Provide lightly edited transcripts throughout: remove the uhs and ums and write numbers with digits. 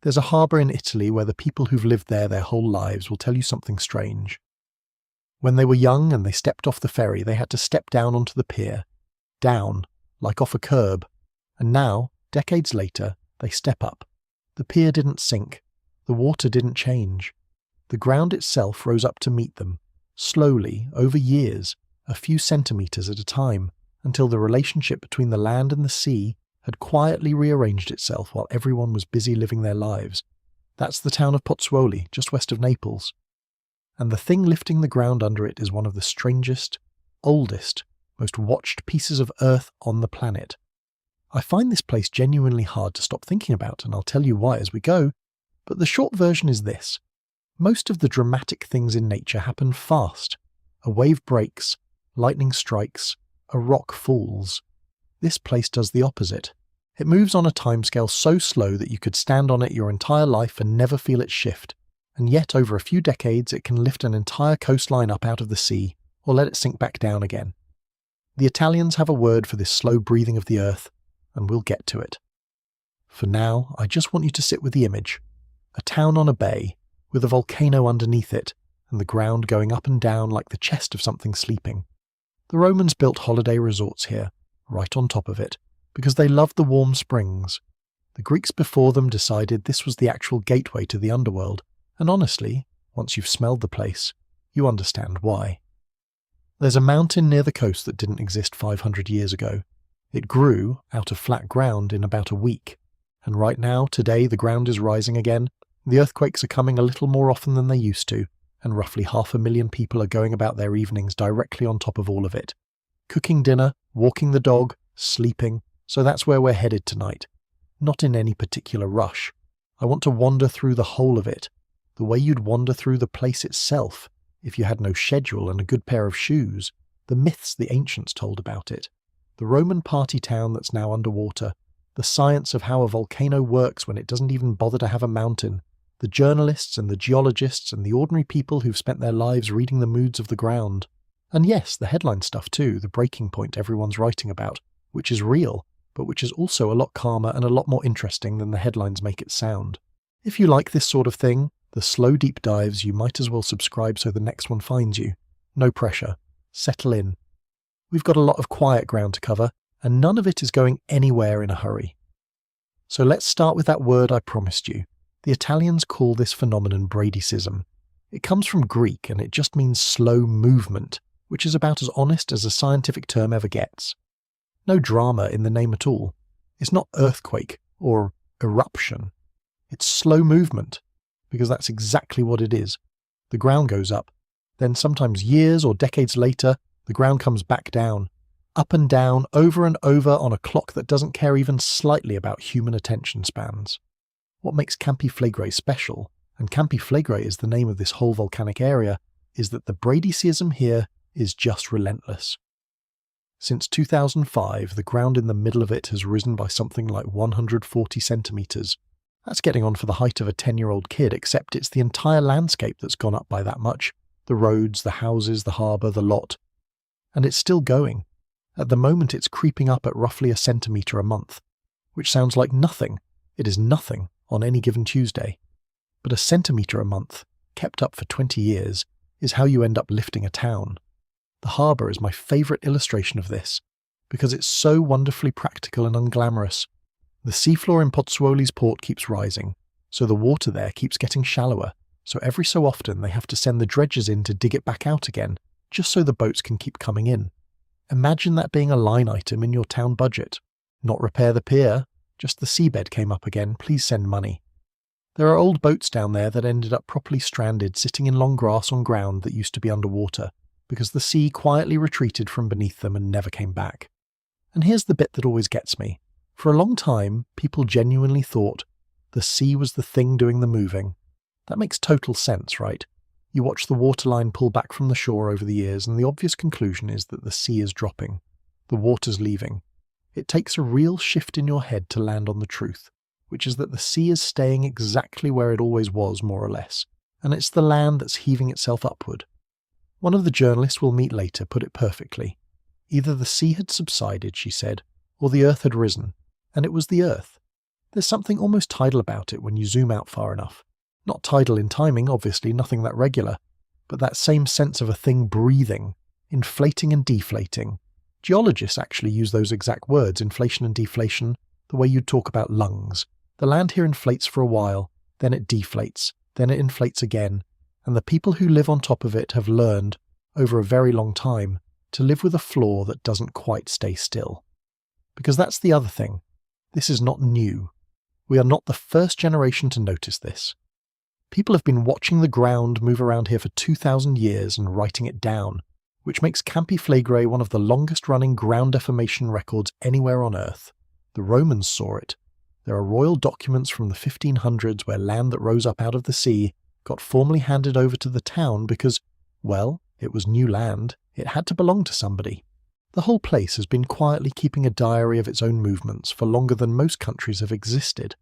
There's a harbour in Italy where the people who've lived there their whole lives will tell you something strange. When they were young and they stepped off the ferry, they had to step down onto the pier. Down, like off a curb. And now, decades later, they step up. The pier didn't sink. The water didn't change. The ground itself rose up to meet them, slowly, over years, a few centimetres at a time, until the relationship between the land and the sea had quietly rearranged itself while everyone was busy living their lives. That's the town of Pozzuoli, just west of Naples. And the thing lifting the ground under it is one of the strangest, oldest, most watched pieces of earth on the planet. I find this place genuinely hard to stop thinking about, and I'll tell you why as we go, but the short version is this. Most of the dramatic things in nature happen fast. A wave breaks, lightning strikes, a rock falls. This place does the opposite. It moves on a timescale so slow that you could stand on it your entire life and never feel it shift, and yet over a few decades it can lift an entire coastline up out of the sea, or let it sink back down again. The Italians have a word for this slow breathing of the earth, and we'll get to it. For now, I just want you to sit with the image. A town on a bay, with a volcano underneath it, and the ground going up and down like the chest of something sleeping. The Romans built holiday resorts here, right on top of it, because they loved the warm springs. The Greeks before them decided this was the actual gateway to the underworld, and honestly, once you've smelled the place, you understand why. There's a mountain near the coast that didn't exist 500 years ago. It grew out of flat ground in about a week, and right now, today, the ground is rising again. The earthquakes are coming a little more often than they used to, and roughly 500,000 people are going about their evenings directly on top of all of it. Cooking dinner, walking the dog, sleeping, so that's where we're headed tonight. Not in any particular rush. I want to wander through the whole of it, the way you'd wander through the place itself, if you had no schedule and a good pair of shoes, the myths the ancients told about it, the Roman party town that's now underwater, the science of how a volcano works when it doesn't even bother to have a mountain, the journalists and the geologists and the ordinary people who've spent their lives reading the moods of the ground. And yes, the headline stuff too, the breaking point everyone's writing about, which is real, but which is also a lot calmer and a lot more interesting than the headlines make it sound. If you like this sort of thing, the slow deep dives, you might as well subscribe so the next one finds you. No pressure. Settle in. We've got a lot of quiet ground to cover, and none of it is going anywhere in a hurry. So let's start with that word I promised you. The Italians call this phenomenon bradycism. It comes from Greek and it just means slow movement, which is about as honest as a scientific term ever gets. No drama in the name at all. It's not earthquake or eruption. It's slow movement, because that's exactly what it is. The ground goes up. Then sometimes years or decades later, the ground comes back down. Up and down, over and over on a clock that doesn't care even slightly about human attention spans. What makes Campi Flegrei special, and Campi Flegrei is the name of this whole volcanic area, is that the bradycism here is just relentless. Since 2005, the ground in the middle of it has risen by something like 140 centimetres. That's getting on for the height of a 10-year-old kid, except it's the entire landscape that's gone up by that much. The roads, the houses, the harbour, the lot. And it's still going. At the moment it's creeping up at roughly a centimetre a month, which sounds like nothing. It is nothing on any given Tuesday. But a centimetre a month, kept up for 20 years, is how you end up lifting a town. The harbour is my favourite illustration of this, because it's so wonderfully practical and unglamorous. The seafloor in Pozzuoli's port keeps rising, so the water there keeps getting shallower, so every so often they have to send the dredgers in to dig it back out again, just so the boats can keep coming in. Imagine that being a line item in your town budget. Not repair the pier, just the seabed came up again, please send money. There are old boats down there that ended up properly stranded sitting in long grass on ground that used to be underwater, because the sea quietly retreated from beneath them and never came back. And here's the bit that always gets me. For a long time, people genuinely thought the sea was the thing doing the moving. That makes total sense, right? You watch the waterline pull back from the shore over the years, and the obvious conclusion is that the sea is dropping. The water's leaving. It takes a real shift in your head to land on the truth, which is that the sea is staying exactly where it always was, more or less, and it's the land that's heaving itself upward. One of the journalists we'll meet later put it perfectly. Either the sea had subsided, she said, or the earth had risen, and it was the earth. There's something almost tidal about it when you zoom out far enough. Not tidal in timing, obviously, nothing that regular, but that same sense of a thing breathing, inflating and deflating. Geologists actually use those exact words, inflation and deflation, the way you'd talk about lungs. The land here inflates for a while, then it deflates, then it inflates again, and the people who live on top of it have learned, over a very long time, to live with a floor that doesn't quite stay still. Because that's the other thing. This is not new. We are not the first generation to notice this. People have been watching the ground move around here for 2,000 years and writing it down, which makes Campi Flegrei one of the longest-running ground deformation records anywhere on Earth. The Romans saw it. There are royal documents from the 1500s where land that rose up out of the sea got formally handed over to the town because, well, it was new land. It had to belong to somebody. The whole place has been quietly keeping a diary of its own movements for longer than most countries have existed.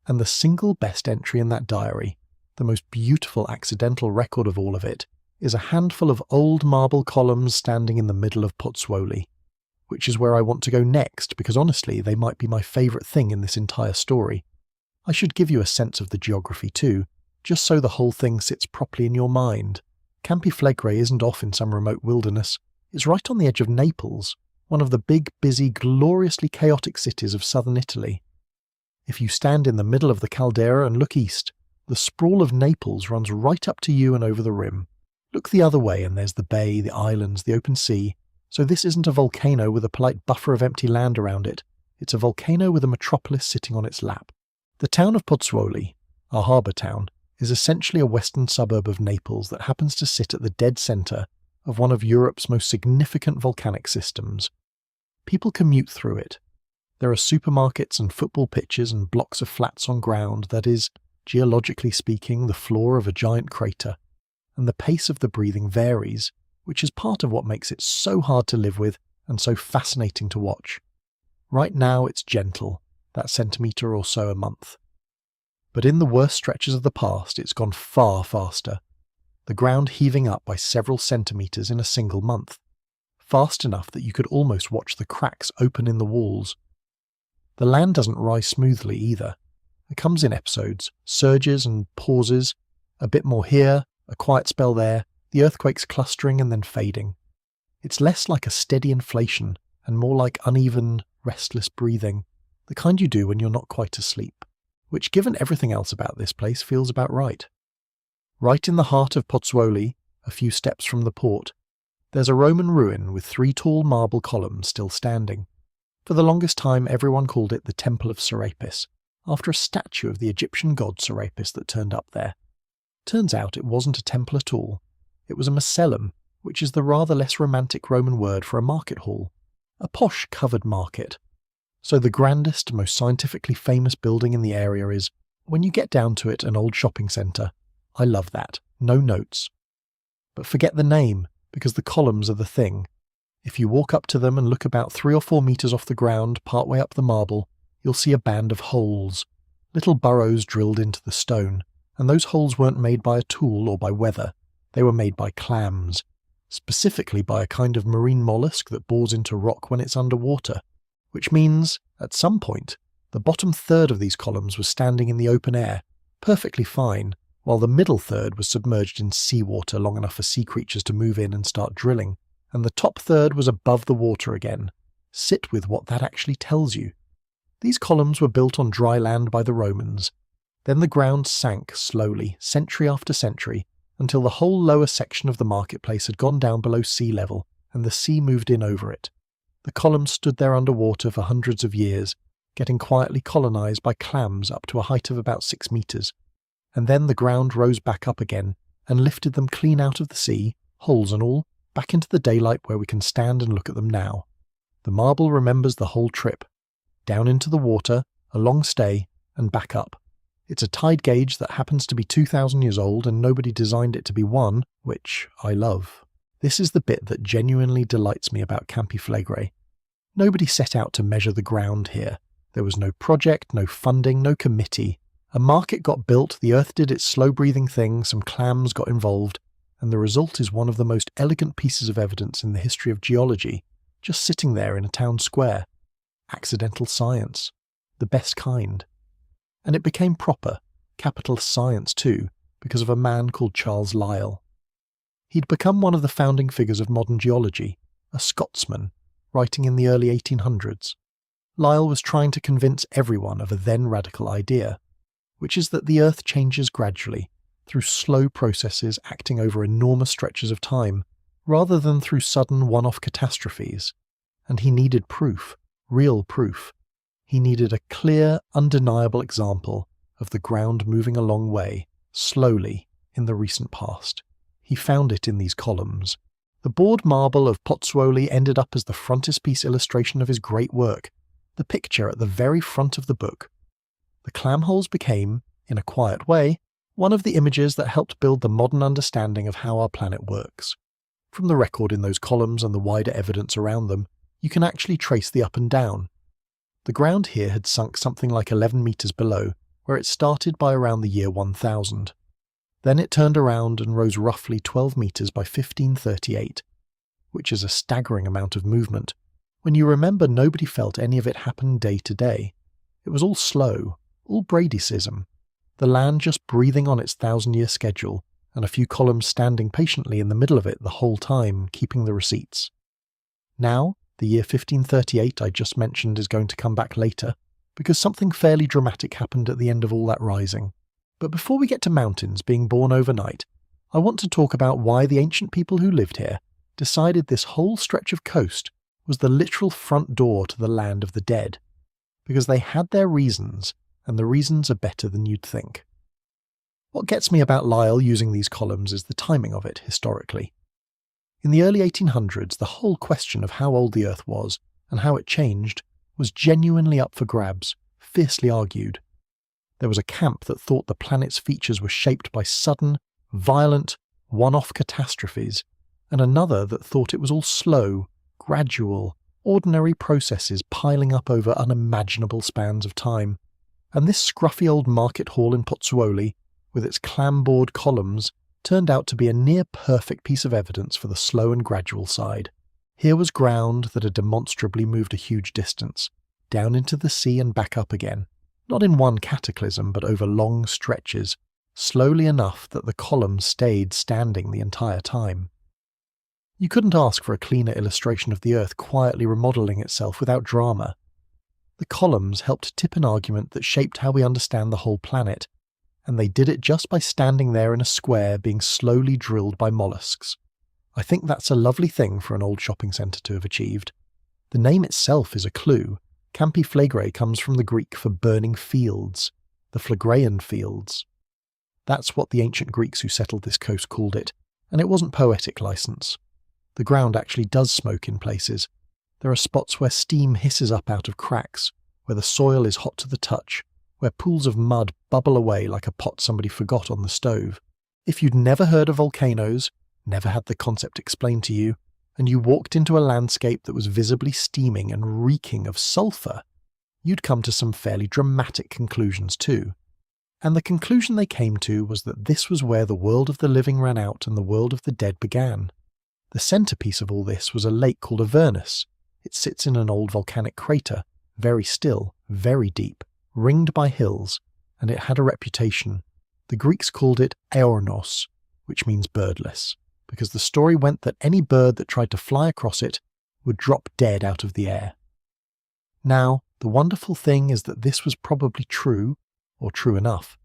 And the single best entry in that diary, the most beautiful accidental record of all of it, is a handful of old marble columns standing in the middle of Pozzuoli, which is where I want to go next because honestly they might be my favourite thing in this entire story. I should give you a sense of the geography too, just so the whole thing sits properly in your mind. Campi Flegrei isn't off in some remote wilderness. It's right on the edge of Naples, one of the big, busy, gloriously chaotic cities of southern Italy. If you stand in the middle of the caldera and look east, the sprawl of Naples runs right up to you and over the rim. Look the other way and there's the bay, the islands, the open sea. So this isn't a volcano with a polite buffer of empty land around it. It's a volcano with a metropolis sitting on its lap. The town of Pozzuoli, our harbour town, is essentially a western suburb of Naples that happens to sit at the dead centre of one of Europe's most significant volcanic systems. People commute through it. There are supermarkets and football pitches and blocks of flats on ground that is, geologically speaking, the floor of a giant crater, and the pace of the breathing varies, which is part of what makes it so hard to live with and so fascinating to watch. Right now it's gentle, that centimetre or so a month. But in the worst stretches of the past it's gone far faster, the ground heaving up by several centimetres in a single month, fast enough that you could almost watch the cracks open in the walls. The land doesn't rise smoothly either. It comes in episodes, surges and pauses, a bit more here, a quiet spell there, the earthquakes clustering and then fading. It's less like a steady inflation and more like uneven, restless breathing, the kind you do when you're not quite asleep, which given everything else about this place feels about right. Right in the heart of Pozzuoli, a few steps from the port, there's a Roman ruin with 3 tall marble columns still standing. For the longest time everyone called it the Temple of Serapis, after a statue of the Egyptian god Serapis that turned up there. Turns out it wasn't a temple at all. It was a macellum, which is the rather less romantic Roman word for a market hall. A posh covered market. So the grandest, most scientifically famous building in the area is, when you get down to it, an old shopping centre. I love that. No notes. But forget the name, because the columns are the thing. If you walk up to them and look about 3 or 4 metres off the ground, partway up the marble, you'll see a band of holes, little burrows drilled into the stone, and those holes weren't made by a tool or by weather. They were made by clams, specifically by a kind of marine mollusk that bores into rock when it's underwater, which means, at some point, the bottom third of these columns was standing in the open air, perfectly fine, while the middle third was submerged in seawater long enough for sea creatures to move in and start drilling, and the top third was above the water again. Sit with what that actually tells you. These columns were built on dry land by the Romans. Then the ground sank slowly, century after century, until the whole lower section of the marketplace had gone down below sea level, and the sea moved in over it. The columns stood there underwater for hundreds of years, getting quietly colonised by clams up to a height of about 6 metres. And then the ground rose back up again, and lifted them clean out of the sea, holes and all, back into the daylight where we can stand and look at them now. The marble remembers the whole trip. Down into the water, a long stay, and back up. It's a tide gauge that happens to be 2,000 years old and nobody designed it to be 1, which I love. This is the bit that genuinely delights me about Campi Flegrei. Nobody set out to measure the ground here. There was no project, no funding, no committee. A market got built, the earth did its slow-breathing thing, some clams got involved, and the result is one of the most elegant pieces of evidence in the history of geology, just sitting there in a town square. Accidental science. The best kind. And it became proper, capital science too, because of a man called Charles Lyell. He'd become one of the founding figures of modern geology, a Scotsman, writing in the early 1800s. Lyell was trying to convince everyone of a then radical idea, which is that the Earth changes gradually, through slow processes acting over enormous stretches of time, rather than through sudden one-off catastrophes. And he needed proof, real proof. He needed a clear, undeniable example of the ground moving a long way, slowly, in the recent past. He found it in these columns. The bored marble of Pozzuoli ended up as the frontispiece illustration of his great work, the picture at the very front of the book. The clam holes became, in a quiet way, one of the images that helped build the modern understanding of how our planet works. From the record in those columns and the wider evidence around them, you can actually trace the up and down. The ground here had sunk something like 11 metres below, where it started by around the year 1000. Then it turned around and rose roughly 12 metres by 1538, which is a staggering amount of movement, when you remember nobody felt any of it happen day to day. It was all slow, all Bradycism, the land just breathing on its 1,000-year schedule, and a few columns standing patiently in the middle of it the whole time, keeping the receipts. Now, the year 1538 I just mentioned is going to come back later, because something fairly dramatic happened at the end of all that rising. But before we get to mountains being born overnight, I want to talk about why the ancient people who lived here decided this whole stretch of coast was the literal front door to the land of the dead. Because they had their reasons, and the reasons are better than you'd think. What gets me about Lyell using these columns is the timing of it, historically. In the early 1800s, the whole question of how old the Earth was, and how it changed, was genuinely up for grabs, fiercely argued. There was a camp that thought the planet's features were shaped by sudden, violent, one-off catastrophes, and another that thought it was all slow, gradual, ordinary processes piling up over unimaginable spans of time. And this scruffy old market hall in Pozzuoli, with its clamboard columns, turned out to be a near-perfect piece of evidence for the slow and gradual side. Here was ground that had demonstrably moved a huge distance, down into the sea and back up again, not in one cataclysm but over long stretches, slowly enough that the columns stayed standing the entire time. You couldn't ask for a cleaner illustration of the Earth quietly remodelling itself without drama. The columns helped tip an argument that shaped how we understand the whole planet, and they did it just by standing there in a square being slowly drilled by mollusks. I think that's a lovely thing for an old shopping centre to have achieved. The name itself is a clue. Campi Flegrae comes from the Greek for burning fields, the Phlegraean fields. That's what the ancient Greeks who settled this coast called it, and it wasn't poetic license. The ground actually does smoke in places. There are spots where steam hisses up out of cracks, where the soil is hot to the touch, where pools of mud bubble away like a pot somebody forgot on the stove. If you'd never heard of volcanoes, never had the concept explained to you, and you walked into a landscape that was visibly steaming and reeking of sulphur, you'd come to some fairly dramatic conclusions too. And the conclusion they came to was that this was where the world of the living ran out and the world of the dead began. The centrepiece of all this was a lake called Avernus. It sits in an old volcanic crater, very still, very deep, ringed by hills, and it had a reputation. The Greeks called it aornos, which means birdless, because the story went that any bird that tried to fly across it would drop dead out of the air. Now, the wonderful thing is that this was probably true, or true enough.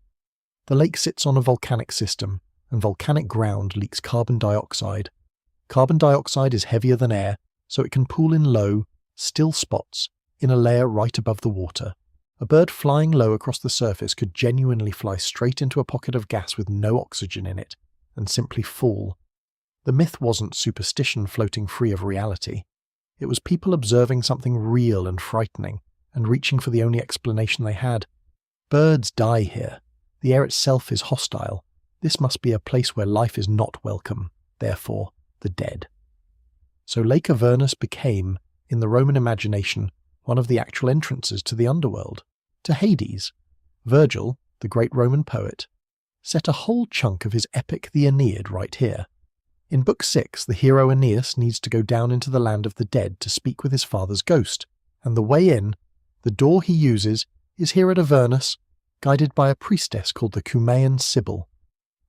The lake sits on a volcanic system, and volcanic ground leaks carbon dioxide. Carbon dioxide is heavier than air, so it can pool in low, still spots, in a layer right above the water. A bird flying low across the surface could genuinely fly straight into a pocket of gas with no oxygen in it, and simply fall. The myth wasn't superstition floating free of reality. It was people observing something real and frightening, and reaching for the only explanation they had. Birds die here. The air itself is hostile. This must be a place where life is not welcome, therefore, the dead. So Lake Avernus became, in the Roman imagination, one of the actual entrances to the underworld, to Hades. Virgil, the great Roman poet, set a whole chunk of his epic The Aeneid right here. In Book 6, the hero Aeneas needs to go down into the land of the dead to speak with his father's ghost, and the way in, the door he uses, is here at Avernus, guided by a priestess called the Cumaean Sibyl.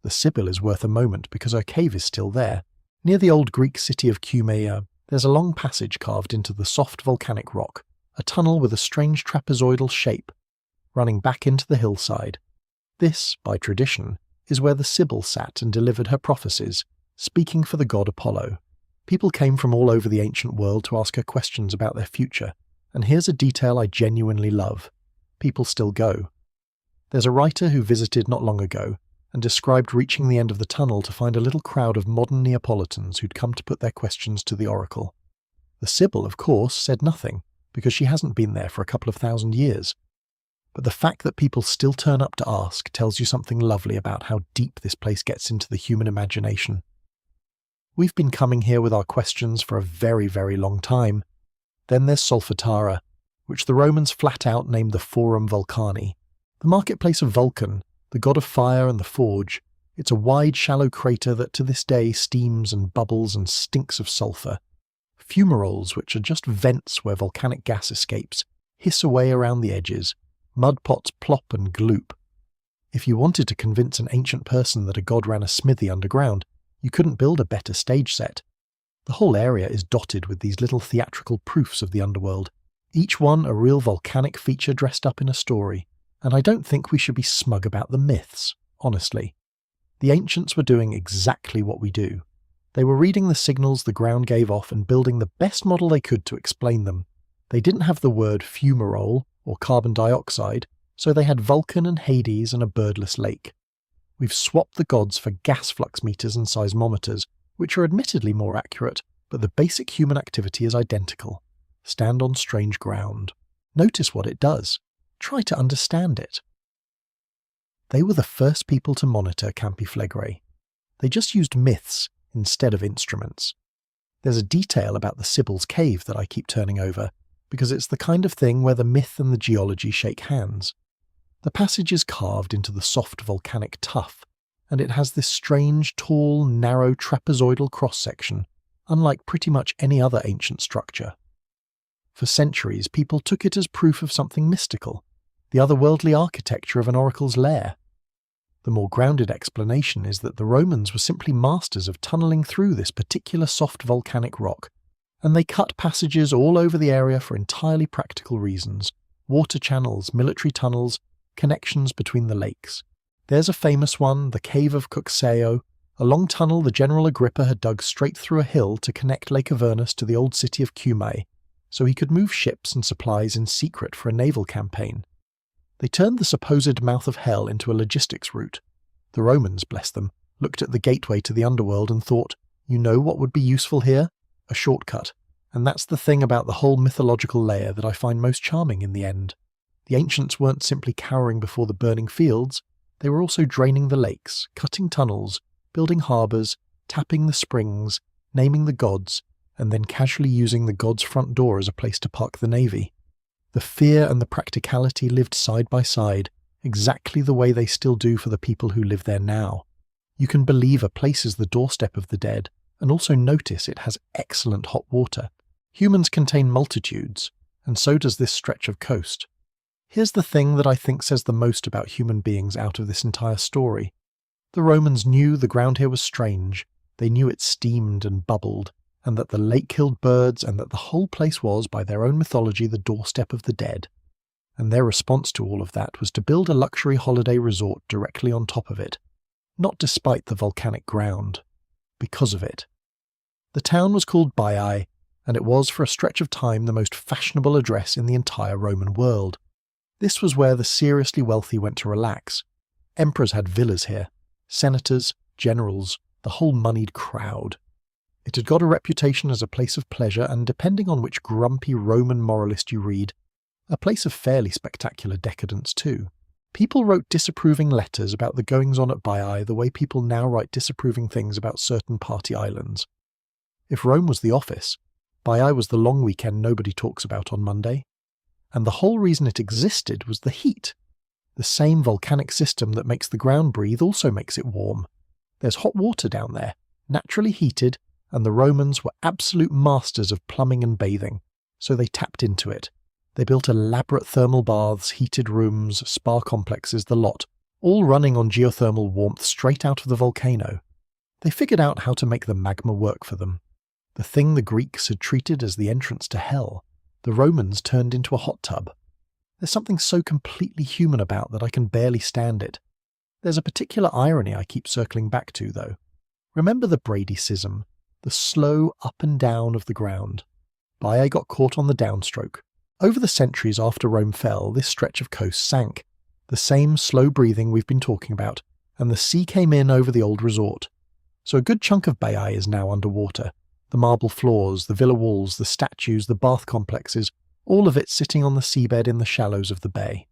The Sibyl is worth a moment because her cave is still there. Near the old Greek city of Cumaea, there's a long passage carved into the soft volcanic rock, a tunnel with a strange trapezoidal shape, running back into the hillside. This, by tradition, is where the Sibyl sat and delivered her prophecies, speaking for the god Apollo. People came from all over the ancient world to ask her questions about their future, and here's a detail I genuinely love. People still go. There's a writer who visited not long ago and described reaching the end of the tunnel to find a little crowd of modern Neapolitans who'd come to put their questions to the oracle. The Sibyl, of course, said nothing, because she hasn't been there for a couple of thousand years. But the fact that people still turn up to ask tells you something lovely about how deep this place gets into the human imagination. We've been coming here with our questions for a very, very long time. Then there's Solfatara, which the Romans flat out named the Forum Vulcani. The marketplace of Vulcan, the god of fire and the forge. It's a wide, shallow crater that to this day steams and bubbles and stinks of sulphur. Fumaroles, which are just vents where volcanic gas escapes, hiss away around the edges. Mud pots plop and gloop. If you wanted to convince an ancient person that a god ran a smithy underground, you couldn't build a better stage set. The whole area is dotted with these little theatrical proofs of the underworld, each one a real volcanic feature dressed up in a story. And I don't think we should be smug about the myths, honestly. The ancients were doing exactly what we do. They were reading the signals the ground gave off and building the best model they could to explain them. They didn't have the word fumarole or carbon dioxide, so they had Vulcan and Hades and a birdless lake. We've swapped the gods for gas flux meters and seismometers, which are admittedly more accurate, but the basic human activity is identical. Stand on strange ground. Notice what it does. Try to understand it. They were the first people to monitor Campi Flegrei. They just used myths instead of instruments. There's a detail about the Sibyl's cave that I keep turning over, because it's the kind of thing where the myth and the geology shake hands. The passage is carved into the soft volcanic tuff, and it has this strange, tall, narrow trapezoidal cross-section, unlike pretty much any other ancient structure. For centuries, people took it as proof of something mystical, the otherworldly architecture of an oracle's lair. The more grounded explanation is that the Romans were simply masters of tunnelling through this particular soft volcanic rock, and they cut passages all over the area for entirely practical reasons: water channels, military tunnels, connections between the lakes. There's a famous one, the Cave of Cuxeo, a long tunnel the General Agrippa had dug straight through a hill to connect Lake Avernus to the old city of Cumae, so he could move ships and supplies in secret for a naval campaign. They turned the supposed mouth of hell into a logistics route. The Romans, bless them, looked at the gateway to the underworld and thought, you know what would be useful here? A shortcut. And that's the thing about the whole mythological layer that I find most charming in the end. The ancients weren't simply cowering before the burning fields, they were also draining the lakes, cutting tunnels, building harbours, tapping the springs, naming the gods, and then casually using the god's front door as a place to park the navy. The fear and the practicality lived side by side, exactly the way they still do for the people who live there now. You can believe a place is the doorstep of the dead, and also notice it has excellent hot water. Humans contain multitudes, and so does this stretch of coast. Here's the thing that I think says the most about human beings out of this entire story. The Romans knew the ground here was strange, they knew it steamed and bubbled, and that the lake killed birds, and that the whole place was, by their own mythology, the doorstep of the dead. And their response to all of that was to build a luxury holiday resort directly on top of it. Not despite the volcanic ground. Because of it. The town was called Baiae, and it was for a stretch of time the most fashionable address in the entire Roman world. This was where the seriously wealthy went to relax. Emperors had villas here. Senators, generals, the whole moneyed crowd. It had got a reputation as a place of pleasure and, depending on which grumpy Roman moralist you read, a place of fairly spectacular decadence too. People wrote disapproving letters about the goings-on at Baiae the way people now write disapproving things about certain party islands. If Rome was the office, Baiae was the long weekend nobody talks about on Monday. And the whole reason it existed was the heat. The same volcanic system that makes the ground breathe also makes it warm. There's hot water down there, naturally heated, and the Romans were absolute masters of plumbing and bathing, so they tapped into it. They built elaborate thermal baths, heated rooms, spa complexes, the lot, all running on geothermal warmth straight out of the volcano. They figured out how to make the magma work for them. The thing the Greeks had treated as the entrance to hell, the Romans turned into a hot tub. There's something so completely human about that I can barely stand it. There's a particular irony I keep circling back to, though. Remember the Brady Schism, the slow up and down of the ground. Baiae got caught on the downstroke. Over the centuries after Rome fell, this stretch of coast sank. The same slow breathing we've been talking about, and the sea came in over the old resort. So a good chunk of Baiae is now underwater. The marble floors, the villa walls, the statues, the bath complexes, all of it sitting on the seabed in the shallows of the bay.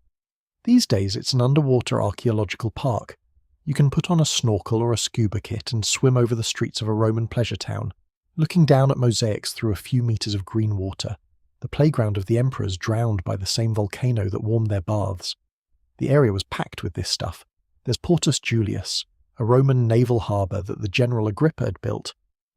These days it's an underwater archaeological park. You can put on a snorkel or a scuba kit and swim over the streets of a Roman pleasure town, looking down at mosaics through a few meters of green water, the playground of the emperors drowned by the same volcano that warmed their baths. The area was packed with this stuff. There's Portus Julius, a Roman naval harbour that the General Agrippa had built,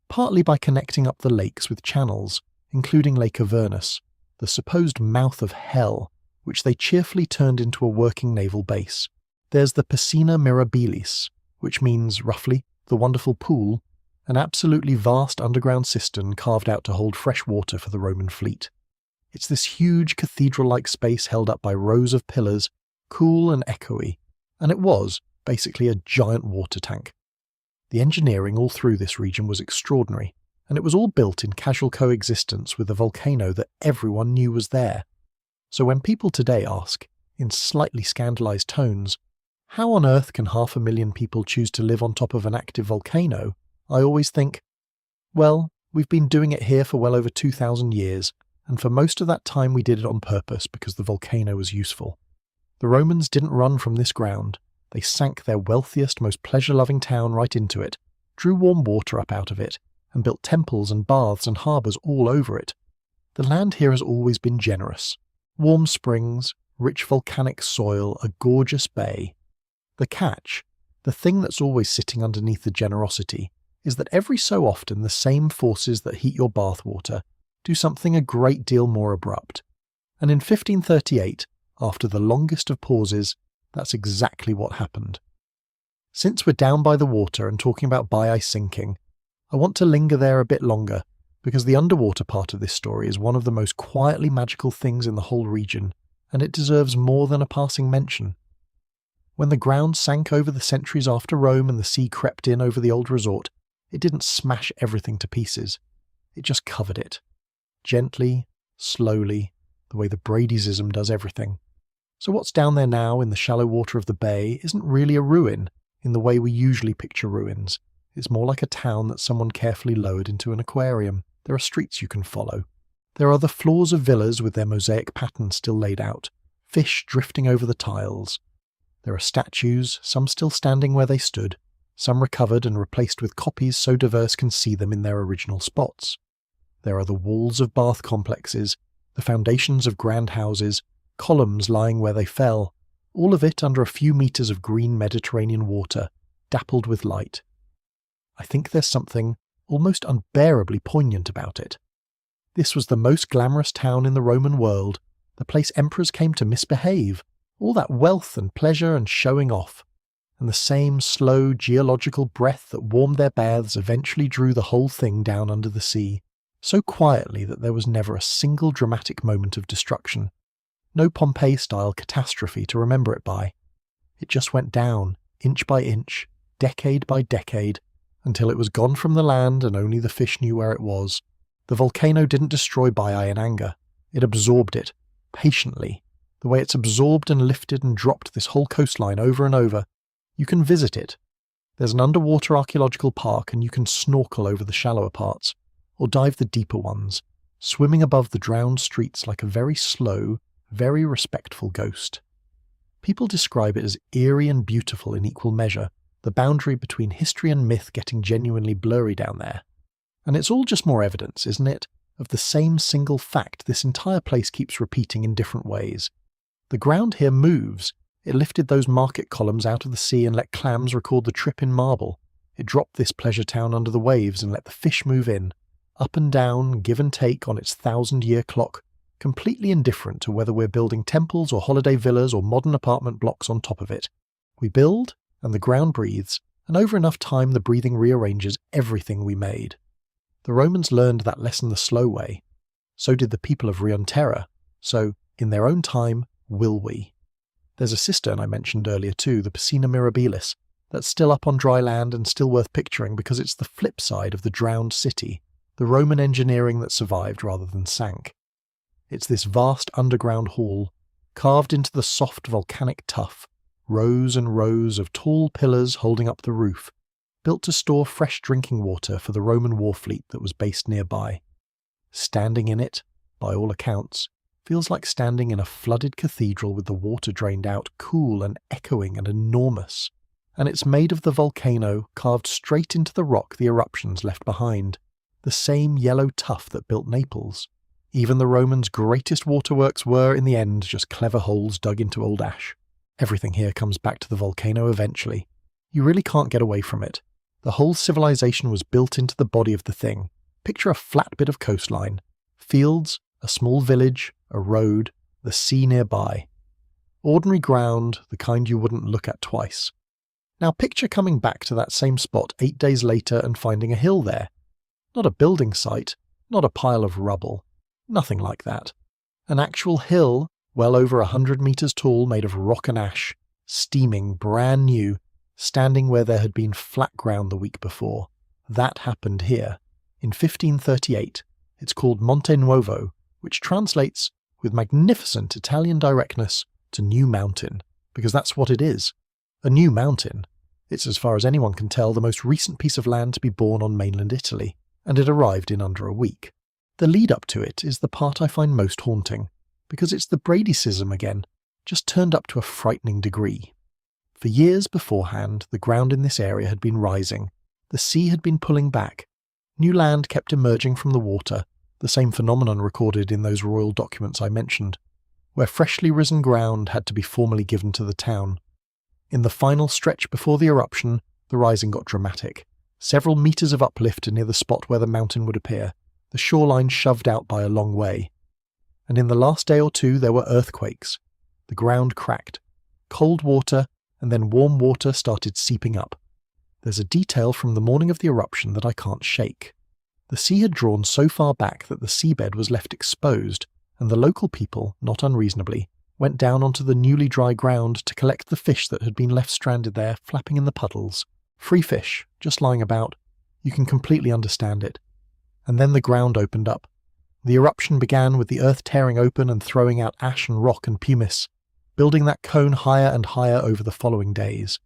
partly by connecting up the lakes with channels, including Lake Avernus, the supposed mouth of hell, which they cheerfully turned into a working naval base. There's the Piscina Mirabilis, which means, roughly, the wonderful pool, an absolutely vast underground cistern carved out to hold fresh water for the Roman fleet. It's this huge cathedral-like space held up by rows of pillars, cool and echoey, and it was, basically, a giant water tank. The engineering all through this region was extraordinary, and it was all built in casual coexistence with a volcano that everyone knew was there. So when people today ask, in slightly scandalized tones, how on earth can 500,000 people choose to live on top of an active volcano, I always think, well, we've been doing it here for well over 2,000 years, and for most of that time we did it on purpose because the volcano was useful. The Romans didn't run from this ground. They sank their wealthiest, most pleasure-loving town right into it, drew warm water up out of it, and built temples and baths and harbours all over it. The land here has always been generous. Warm springs, rich volcanic soil, a gorgeous bay. The catch, the thing that's always sitting underneath the generosity, is that every so often the same forces that heat your bathwater do something a great deal more abrupt. And in 1538, after the longest of pauses, that's exactly what happened. Since we're down by the water and talking about Baiae sinking, I want to linger there a bit longer, because the underwater part of this story is one of the most quietly magical things in the whole region, and it deserves more than a passing mention. When the ground sank over the centuries after Rome and the sea crept in over the old resort, it didn't smash everything to pieces. It just covered it. Gently, slowly, the way the Brady Schism does everything. So what's down there now in the shallow water of the bay isn't really a ruin in the way we usually picture ruins. It's more like a town that someone carefully lowered into an aquarium. There are streets you can follow. There are the floors of villas with their mosaic patterns still laid out, fish drifting over the tiles. There are statues, some still standing where they stood, some recovered and replaced with copies so diverse can see them in their original spots. There are the walls of bath complexes, the foundations of grand houses, columns lying where they fell, all of it under a few meters of green Mediterranean water, dappled with light. I think there's something almost unbearably poignant about it. This was the most glamorous town in the Roman world, the place emperors came to misbehave, all that wealth and pleasure and showing off, and the same slow geological breath that warmed their baths eventually drew the whole thing down under the sea, so quietly that there was never a single dramatic moment of destruction. No Pompeii-style catastrophe to remember it by. It just went down, inch by inch, decade by decade, until it was gone from the land and only the fish knew where it was. The volcano didn't destroy Baiae in anger. It absorbed it, patiently, the way it's absorbed and lifted and dropped this whole coastline over and over. You can visit it. There's an underwater archaeological park and you can snorkel over the shallower parts, or dive the deeper ones, swimming above the drowned streets like a very slow, very respectful ghost. People describe it as eerie and beautiful in equal measure, the boundary between history and myth getting genuinely blurry down there. And it's all just more evidence, isn't it, of the same single fact this entire place keeps repeating in different ways. The ground here moves. It lifted those market columns out of the sea and let clams record the trip in marble. It dropped this pleasure town under the waves and let the fish move in, up and down, give and take on its 1,000-year clock, completely indifferent to whether we're building temples or holiday villas or modern apartment blocks on top of it. We build, and the ground breathes, and over enough time the breathing rearranges everything we made. The Romans learned that lesson the slow way. So did the people of Rion Terra. So, in their own time, will we. There's a cistern I mentioned earlier too, the Piscina Mirabilis, that's still up on dry land and still worth picturing because it's the flip side of the drowned city, the Roman engineering that survived rather than sank. It's this vast underground hall, carved into the soft volcanic tuff, rows and rows of tall pillars holding up the roof, built to store fresh drinking water for the Roman war fleet that was based nearby. Standing in it, by all accounts, feels like standing in a flooded cathedral with the water drained out, cool and echoing and enormous. And it's made of the volcano carved straight into the rock the eruptions left behind, the same yellow tuff that built Naples. Even the Romans' greatest waterworks were, in the end, just clever holes dug into old ash. Everything here comes back to the volcano eventually. You really can't get away from it. The whole civilization was built into the body of the thing. Picture a flat bit of coastline, fields, a small village, a road, the sea nearby. Ordinary ground, the kind you wouldn't look at twice. Now picture coming back to that same spot 8 days later and finding a hill there. Not a building site, not a pile of rubble. Nothing like that. An actual hill, well over 100 meters tall, made of rock and ash, steaming, brand new, standing where there had been flat ground the week before. That happened here. In 1538, it's called Monte Nuovo, which translates, with magnificent Italian directness, to New Mountain, because that's what it is. A new mountain. It's, as far as anyone can tell, the most recent piece of land to be born on mainland Italy, and it arrived in under a week. The lead-up to it is the part I find most haunting, because it's the Bradycism again, just turned up to a frightening degree. For years beforehand, the ground in this area had been rising, the sea had been pulling back, new land kept emerging from the water, the same phenomenon recorded in those royal documents I mentioned, where freshly risen ground had to be formally given to the town. In the final stretch before the eruption, the rising got dramatic. Several meters of uplift near the spot where the mountain would appear, the shoreline shoved out by a long way. And in the last day or two there were earthquakes. The ground cracked. Cold water and then warm water started seeping up. There's a detail from the morning of the eruption that I can't shake. The sea had drawn so far back that the seabed was left exposed, and the local people, not unreasonably, went down onto the newly dry ground to collect the fish that had been left stranded there, flapping in the puddles. Free fish, just lying about. You can completely understand it. And then the ground opened up. The eruption began with the earth tearing open and throwing out ash and rock and pumice, building that cone higher and higher over the following days.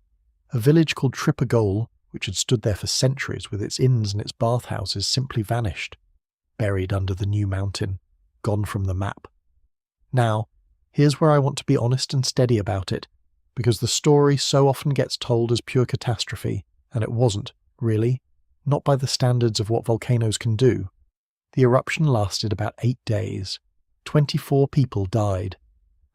A village called Tripagole, which had stood there for centuries with its inns and its bathhouses, simply vanished, buried under the new mountain, gone from the map. Now, here's where I want to be honest and steady about it, because the story so often gets told as pure catastrophe, and it wasn't, really, not by the standards of what volcanoes can do. The eruption lasted about 8 days. 24 people died,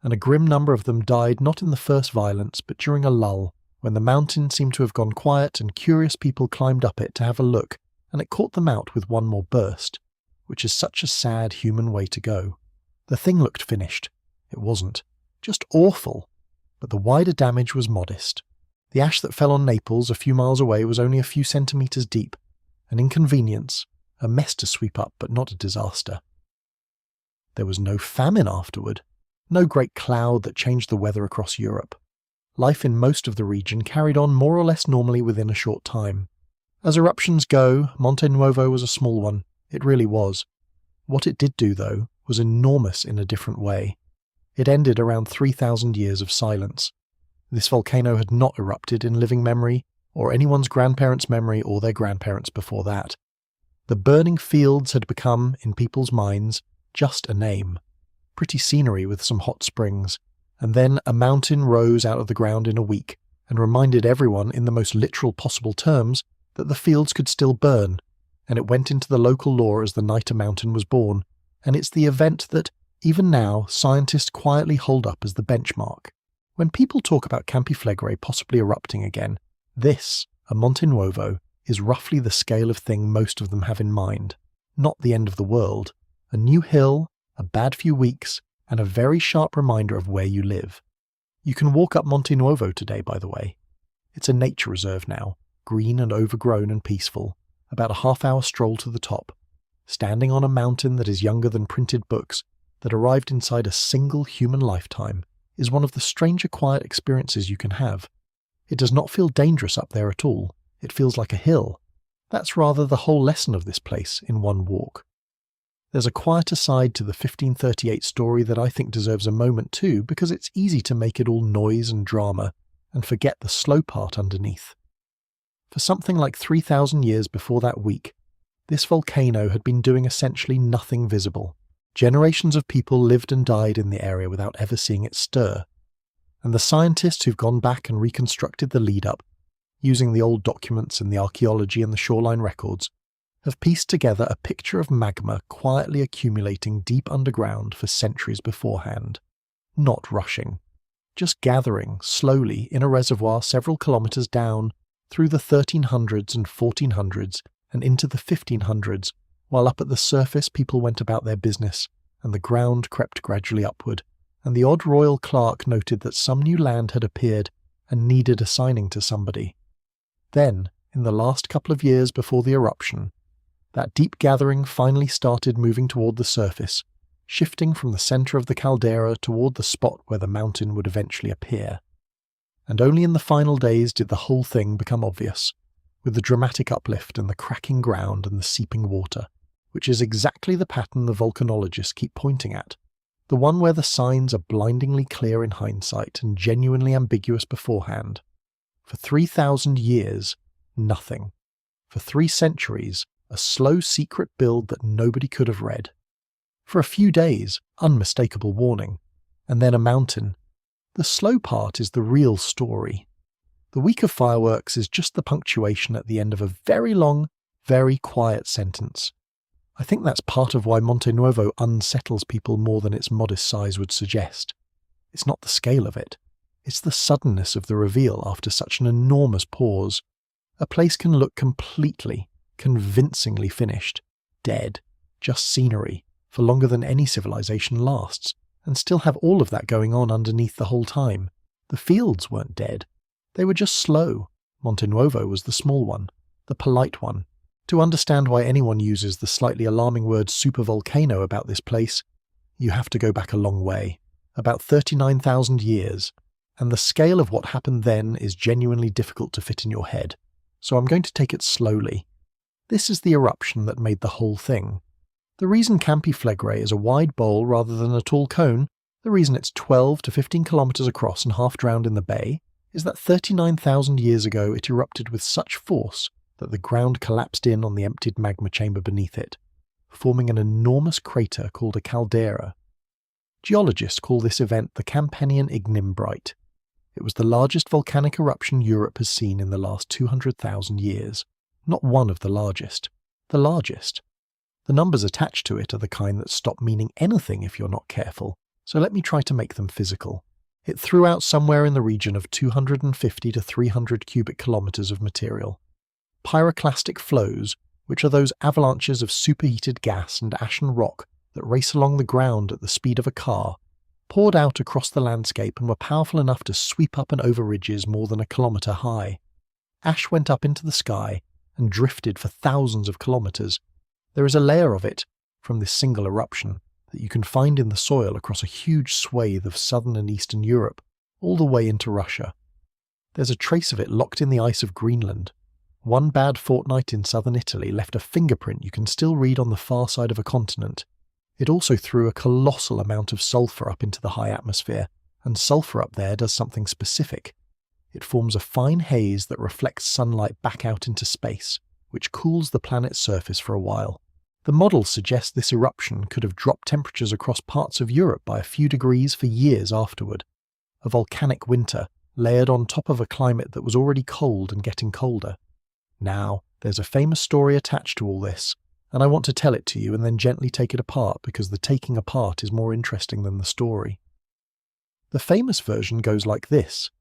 and a grim number of them died not in the first violence, but during a lull, when the mountain seemed to have gone quiet and curious people climbed up it to have a look, and it caught them out with one more burst, which is such a sad human way to go. The thing looked finished. It wasn't. Just awful. But the wider damage was modest. The ash that fell on Naples a few miles away was only a few centimetres deep. An inconvenience, a mess to sweep up, but not a disaster. There was no famine afterward. No great cloud that changed the weather across Europe. Life in most of the region carried on more or less normally within a short time. As eruptions go, Monte Nuovo was a small one. It really was. What it did do, though, was enormous in a different way. It ended around 3,000 years of silence. This volcano had not erupted in living memory, or anyone's grandparents' memory or their grandparents before that. The burning fields had become, in people's minds, just a name. Pretty scenery with some hot springs. And then a mountain rose out of the ground in a week and reminded everyone in the most literal possible terms that the fields could still burn, and it went into the local law as the night a mountain was born, and it's the event that, even now, scientists quietly hold up as the benchmark. When people talk about Campiflegre possibly erupting again, this, a Monte Nuovo, is roughly the scale of thing most of them have in mind. Not the end of the world. A new hill, a a bad few weeks, and a very sharp reminder of where you live. You can walk up Monte Nuovo today, by the way. It's a nature reserve now, green and overgrown and peaceful, about a half-hour stroll to the top, standing on a mountain that is younger than printed books, that arrived inside a single human lifetime, is one of the stranger quiet experiences you can have. It does not feel dangerous up there at all. It feels like a hill. That's rather the whole lesson of this place in one walk. There's a quieter side to the 1538 story that I think deserves a moment too, because it's easy to make it all noise and drama and forget the slow part underneath. For something like 3,000 years before that week, this volcano had been doing essentially nothing visible. Generations of people lived and died in the area without ever seeing it stir. And the scientists who've gone back and reconstructed the lead-up, using the old documents and the archaeology and the shoreline records, have pieced together a picture of magma quietly accumulating deep underground for centuries beforehand. Not rushing. Just gathering, slowly, in a reservoir several kilometres down, through the 1300s and 1400s and into the 1500s, while up at the surface people went about their business, and the ground crept gradually upward, and the odd royal clerk noted that some new land had appeared and needed assigning to somebody. Then, in the last couple of years before the eruption, that deep gathering finally started moving toward the surface, shifting from the centre of the caldera toward the spot where the mountain would eventually appear. And only in the final days did the whole thing become obvious, with the dramatic uplift and the cracking ground and the seeping water, which is exactly the pattern the volcanologists keep pointing at, the one where the signs are blindingly clear in hindsight and genuinely ambiguous beforehand. For 3,000 years, nothing. For 3 centuries, a slow secret build that nobody could have read. For a few days, unmistakable warning. And then a mountain. The slow part is the real story. The week of fireworks is just the punctuation at the end of a very long, very quiet sentence. I think that's part of why Monte Nuovo unsettles people more than its modest size would suggest. It's not the scale of it. It's the suddenness of the reveal after such an enormous pause. A place can look completely, convincingly finished, dead, just scenery, for longer than any civilization lasts, and still have all of that going on underneath the whole time. The fields weren't dead. They were just slow. Monte Nuovo was the small one, the polite one. To understand why anyone uses the slightly alarming word supervolcano about this place, you have to go back a long way, about 39,000 years, and the scale of what happened then is genuinely difficult to fit in your head, so I'm going to take it slowly. This is the eruption that made the whole thing. The reason Campi Flegrei is a wide bowl rather than a tall cone, the reason it's 12 to 15 kilometres across and half drowned in the bay, is that 39,000 years ago it erupted with such force that the ground collapsed in on the emptied magma chamber beneath it, forming an enormous crater called a caldera. Geologists call this event the Campanian Ignimbrite. It was the largest volcanic eruption Europe has seen in the last 200,000 years. Not one of the largest. The largest. The numbers attached to it are the kind that stop meaning anything if you're not careful, so let me try to make them physical. It threw out somewhere in the region of 250 to 300 cubic kilometres of material. Pyroclastic flows, which are those avalanches of superheated gas and ashen rock that race along the ground at the speed of a car, poured out across the landscape and were powerful enough to sweep up and over ridges more than a kilometre high. Ash went up into the sky and drifted for thousands of kilometres. There is a layer of it, from this single eruption, that you can find in the soil across a huge swathe of southern and eastern Europe, all the way into Russia. There's a trace of it locked in the ice of Greenland. One bad fortnight in southern Italy left a fingerprint you can still read on the far side of a continent. It also threw a colossal amount of sulphur up into the high atmosphere, and sulphur up there does something specific. It forms a fine haze that reflects sunlight back out into space, which cools the planet's surface for a while. The models suggest this eruption could have dropped temperatures across parts of Europe by a few degrees for years afterward. A volcanic winter, layered on top of a climate that was already cold and getting colder. Now, there's a famous story attached to all this, and I want to tell it to you and then gently take it apart because the taking apart is more interesting than the story. The famous version goes like this.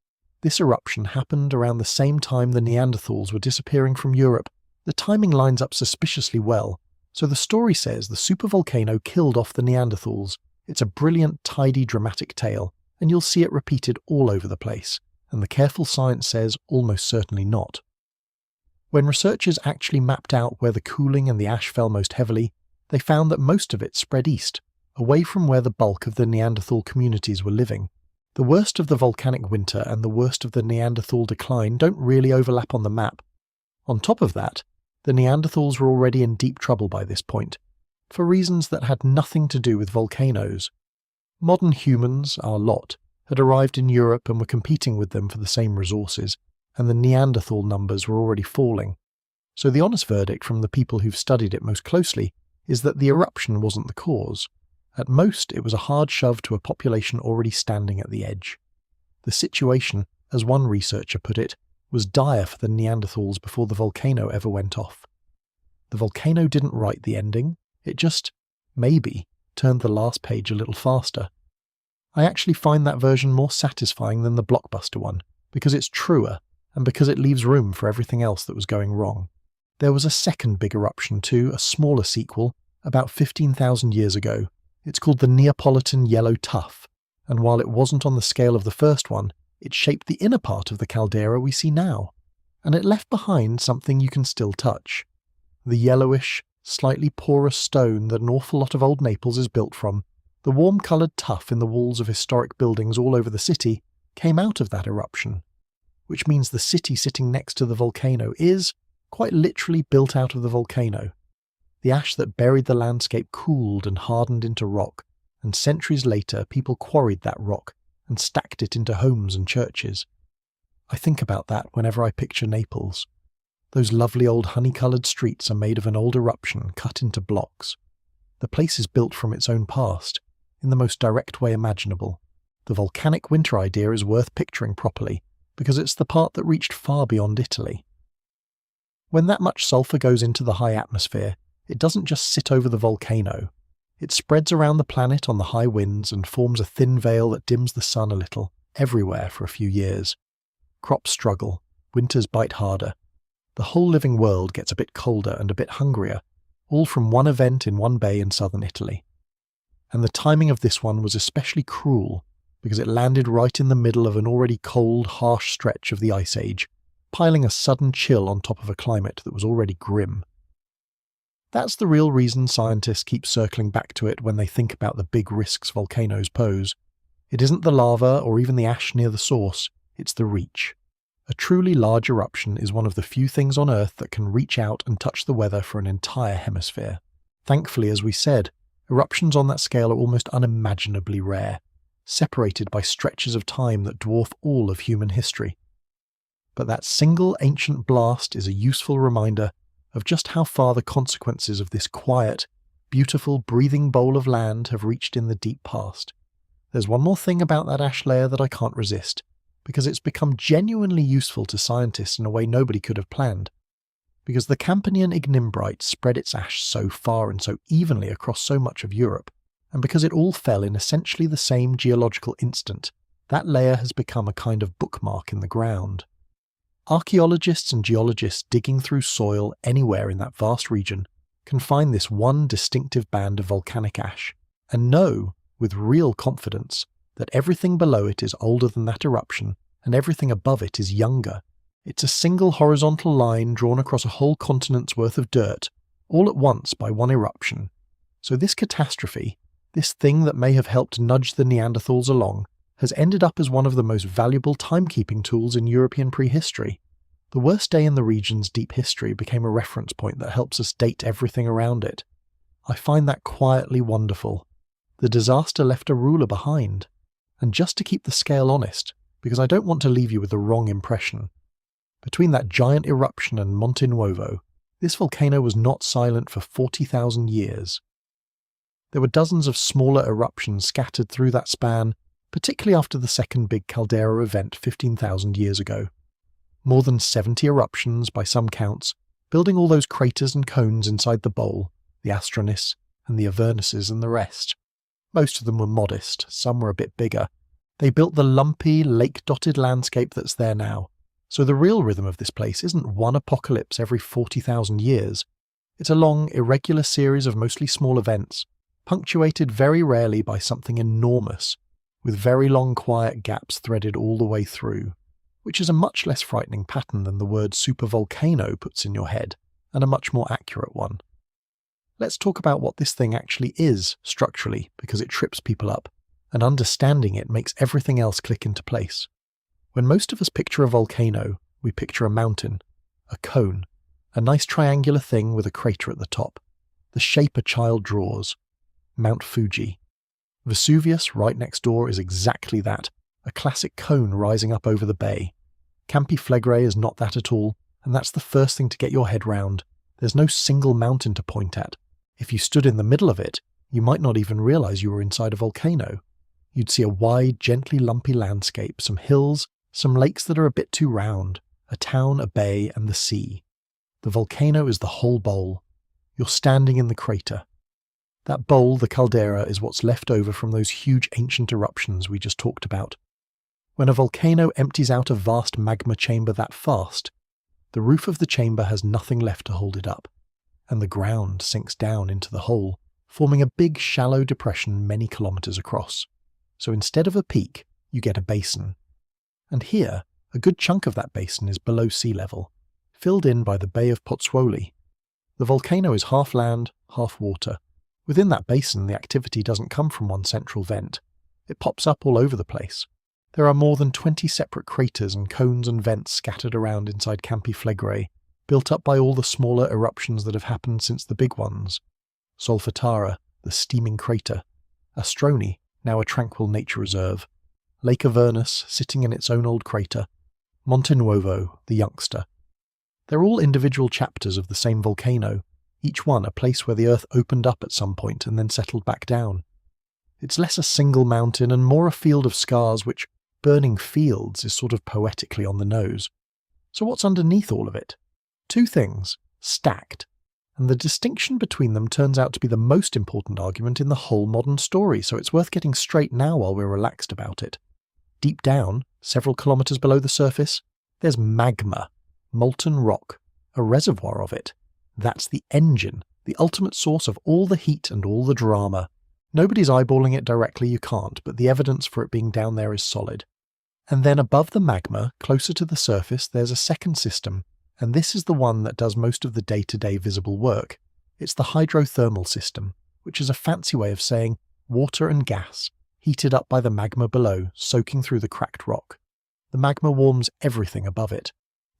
This eruption happened around the same time the Neanderthals were disappearing from Europe. The timing lines up suspiciously well, So the story says the supervolcano killed off the Neanderthals. It's a brilliant, tidy, dramatic tale, and you'll see it repeated all over the place, and the careful science says almost certainly not. When researchers actually mapped out where the cooling and the ash fell most heavily, they found that most of it spread east, away from where the bulk of the Neanderthal communities were living. The worst of the volcanic winter and the worst of the Neanderthal decline don't really overlap on the map. On top of that, the Neanderthals were already in deep trouble by this point, for reasons that had nothing to do with volcanoes. Modern humans, our lot, had arrived in Europe and were competing with them for the same resources, and the Neanderthal numbers were already falling. So the honest verdict from the people who've studied it most closely is that the eruption wasn't the cause. At most, it was a hard shove to a population already standing at the edge. The situation, as one researcher put it, was dire for the Neanderthals before the volcano ever went off. The volcano didn't write the ending, it just, maybe, turned the last page a little faster. I actually find that version more satisfying than the blockbuster one, because it's truer, and because it leaves room for everything else that was going wrong. There was a second big eruption too, a smaller sequel, about 15,000 years ago. It's called the Neapolitan Yellow Tuff, and while it wasn't on the scale of the first one, it shaped the inner part of the caldera we see now, and it left behind something you can still touch. The yellowish, slightly porous stone that an awful lot of old Naples is built from, the warm-coloured tuff in the walls of historic buildings all over the city, came out of that eruption, which means the city sitting next to the volcano is, quite literally, built out of the volcano. The ash that buried the landscape cooled and hardened into rock, and centuries later people quarried that rock and stacked it into homes and churches. I think about that whenever I picture Naples. Those lovely old honey-coloured streets are made of an old eruption cut into blocks. The place is built from its own past, in the most direct way imaginable. The volcanic winter idea is worth picturing properly, because it's the part that reached far beyond Italy. When that much sulphur goes into the high atmosphere, it doesn't just sit over the volcano. It spreads around the planet on the high winds and forms a thin veil that dims the sun a little, everywhere for a few years. Crops struggle, winters bite harder. The whole living world gets a bit colder and a bit hungrier, all from one event in one bay in southern Italy. And the timing of this one was especially cruel, because it landed right in the middle of an already cold, harsh stretch of the Ice Age, piling a sudden chill on top of a climate that was already grim. That's the real reason scientists keep circling back to it when they think about the big risks volcanoes pose. It isn't the lava or even the ash near the source, it's the reach. A truly large eruption is one of the few things on Earth that can reach out and touch the weather for an entire hemisphere. Thankfully, as we said, eruptions on that scale are almost unimaginably rare, separated by stretches of time that dwarf all of human history. But that single ancient blast is a useful reminder of just how far the consequences of this quiet, beautiful, breathing bowl of land have reached in the deep past. There's one more thing about that ash layer that I can't resist, because it's become genuinely useful to scientists in a way nobody could have planned. Because the Campanian ignimbrite spread its ash so far and so evenly across so much of Europe, and because it all fell in essentially the same geological instant, that layer has become a kind of bookmark in the ground. Archaeologists and geologists digging through soil anywhere in that vast region can find this one distinctive band of volcanic ash, and know, with real confidence, that everything below it is older than that eruption, and everything above it is younger. It's a single horizontal line drawn across a whole continent's worth of dirt, all at once by one eruption. So this catastrophe, this thing that may have helped nudge the Neanderthals along, has ended up as one of the most valuable timekeeping tools in European prehistory. The worst day in the region's deep history became a reference point that helps us date everything around it. I find that quietly wonderful. The disaster left a ruler behind. And just to keep the scale honest, because I don't want to leave you with the wrong impression, between that giant eruption and Monte Nuovo, this volcano was not silent for 40,000 years. There were dozens of smaller eruptions scattered through that span, particularly after the second big caldera event 15,000 years ago. More than 70 eruptions by some counts, building all those craters and cones inside the bowl, the Astronis and the Avernuses and the rest. Most of them were modest, some were a bit bigger. They built the lumpy, lake-dotted landscape that's there now. So the real rhythm of this place isn't one apocalypse every 40,000 years, It's a long, irregular series of mostly small events, punctuated very rarely by something enormous, with very long quiet gaps threaded all the way through, which is a much less frightening pattern than the word supervolcano puts in your head, and a much more accurate one. Let's talk about what this thing actually is structurally, because it trips people up, and understanding it makes everything else click into place. When most of us picture a volcano, we picture a mountain, a cone, a nice triangular thing with a crater at the top, the shape a child draws, Mount Fuji. Vesuvius, right next door, is exactly that, a classic cone rising up over the bay. Campi Flegrei is not that at all, and that's the first thing to get your head round. There's no single mountain to point at. If you stood in the middle of it, you might not even realize you were inside a volcano. You'd see a wide, gently lumpy landscape, some hills, some lakes that are a bit too round, a town, a bay, and the sea. The volcano is the whole bowl. You're standing in the crater. That bowl, the caldera, is what's left over from those huge ancient eruptions we just talked about. When a volcano empties out a vast magma chamber that fast, the roof of the chamber has nothing left to hold it up, and the ground sinks down into the hole, forming a big shallow depression many kilometers across. So instead of a peak, you get a basin. And here, a good chunk of that basin is below sea level, filled in by the Bay of Pozzuoli. The volcano is half land, half water. Within that basin, the activity doesn't come from one central vent. It pops up all over the place. There are more than 20 separate craters and cones and vents scattered around inside Campi Flegrei, built up by all the smaller eruptions that have happened since the big ones. Solfatara, the steaming crater. Astroni, now a tranquil nature reserve. Lake Avernus, sitting in its own old crater. Monte Nuovo, the youngster. They're all individual chapters of the same volcano, each one a place where the earth opened up at some point and then settled back down. It's less a single mountain and more a field of scars which, burning fields, is sort of poetically on the nose. So what's underneath all of it? Two things, stacked. And the distinction between them turns out to be the most important argument in the whole modern story, so it's worth getting straight now while we're relaxed about it. Deep down, several kilometers below the surface, there's magma, molten rock, a reservoir of it. That's the engine, the ultimate source of all the heat and all the drama. Nobody's eyeballing it directly, you can't, but the evidence for it being down there is solid. And then above the magma, closer to the surface, there's a second system, and this is the one that does most of the day-to-day visible work. It's the hydrothermal system, which is a fancy way of saying water and gas, heated up by the magma below, soaking through the cracked rock. The magma warms everything above it.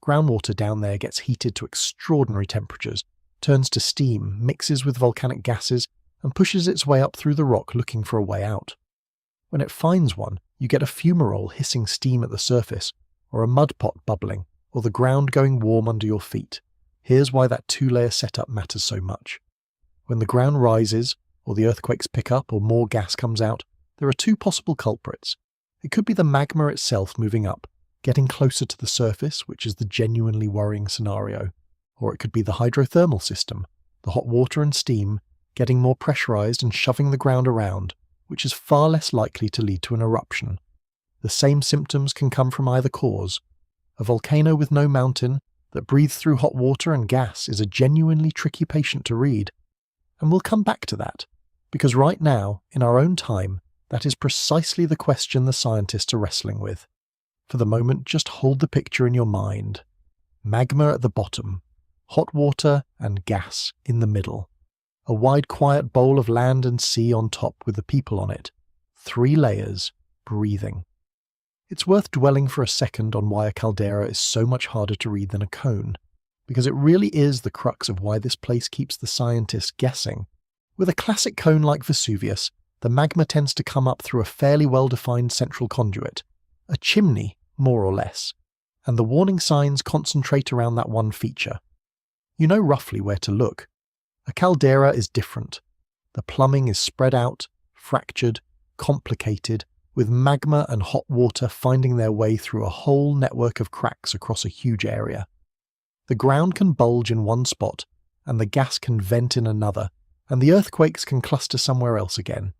Groundwater down there gets heated to extraordinary temperatures, turns to steam, mixes with volcanic gases, and pushes its way up through the rock looking for a way out. When it finds one, you get a fumarole hissing steam at the surface, or a mud pot bubbling, or the ground going warm under your feet. Here's why that two-layer setup matters so much. When the ground rises, or the earthquakes pick up, or more gas comes out, there are two possible culprits. It could be the magma itself moving up, getting closer to the surface, which is the genuinely worrying scenario. Or it could be the hydrothermal system, the hot water and steam, getting more pressurized and shoving the ground around, which is far less likely to lead to an eruption. The same symptoms can come from either cause. A volcano with no mountain, that breathes through hot water and gas, is a genuinely tricky patient to read. And we'll come back to that, because right now, in our own time, that is precisely the question the scientists are wrestling with. For the moment, just hold the picture in your mind. Magma at the bottom, hot water and gas in the middle. A wide quiet bowl of land and sea on top with the people on it. 3 layers, breathing. It's worth dwelling for a second on why a caldera is so much harder to read than a cone, because it really is the crux of why this place keeps the scientists guessing. With a classic cone like Vesuvius, the magma tends to come up through a fairly well-defined central conduit, a chimney, more or less, and the warning signs concentrate around that one feature. You know roughly where to look. A caldera is different. The plumbing is spread out, fractured, complicated, with magma and hot water finding their way through a whole network of cracks across a huge area. The ground can bulge in one spot, and the gas can vent in another, and the earthquakes can cluster somewhere else again.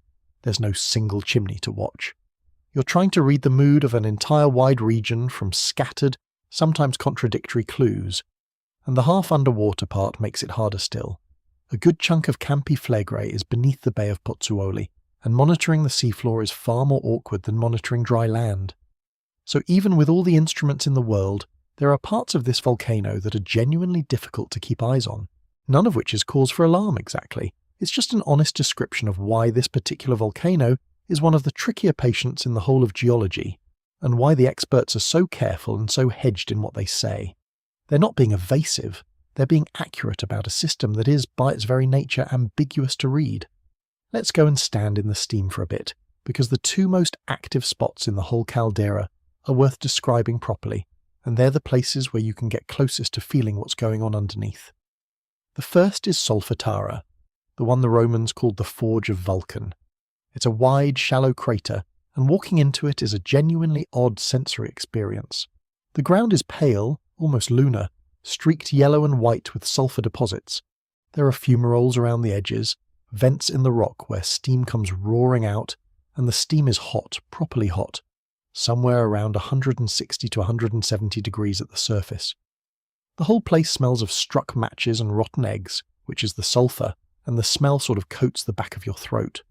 There's no single chimney to watch. You're trying to read the mood of an entire wide region from scattered, sometimes contradictory clues, and the half-underwater part makes it harder still. A good chunk of Campi Flegrei is beneath the Bay of Pozzuoli, and monitoring the seafloor is far more awkward than monitoring dry land. So even with all the instruments in the world, there are parts of this volcano that are genuinely difficult to keep eyes on, none of which is cause for alarm exactly. It's just an honest description of why this particular volcano is one of the trickier patients in the whole of geology, and why the experts are so careful and so hedged in what they say. They're not being evasive, they're being accurate about a system that is, by its very nature, ambiguous to read. Let's go and stand in the steam for a bit, because the two most active spots in the whole caldera are worth describing properly, and they're the places where you can get closest to feeling what's going on underneath. The first is Solfatara, the one the Romans called the Forge of Vulcan. It's a wide, shallow crater, and walking into it is a genuinely odd sensory experience. The ground is pale, almost lunar, streaked yellow and white with sulfur deposits. There are fumaroles around the edges, vents in the rock where steam comes roaring out, and the steam is hot, properly hot, somewhere around 160 to 170 degrees at the surface. The whole place smells of struck matches and rotten eggs, which is the sulfur, and the smell sort of coats the back of your throat.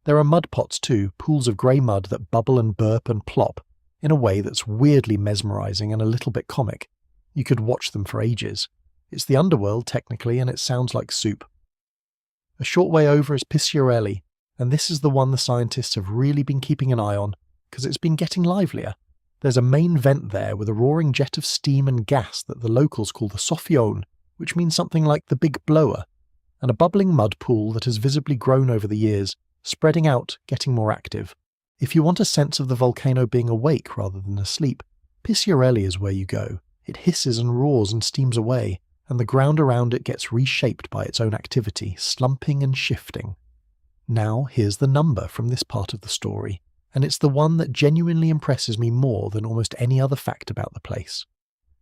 There are mud pots too, pools of grey mud that bubble and burp and plop in a way that's weirdly mesmerising and a little bit comic. You could watch them for ages. It's the underworld technically, and it sounds like soup. A short way over is Picciarelli, and this is the one the scientists have really been keeping an eye on, because it's been getting livelier. There's a main vent there with a roaring jet of steam and gas that the locals call the soffione, which means something like the big blower, and a bubbling mud pool that has visibly grown over the years, spreading out, getting more active. If you want a sense of the volcano being awake rather than asleep, Picciarelli is where you go. It hisses and roars and steams away, and the ground around it gets reshaped by its own activity, slumping and shifting. Now here's the number from this part of the story, and it's the one that genuinely impresses me more than almost any other fact about the place.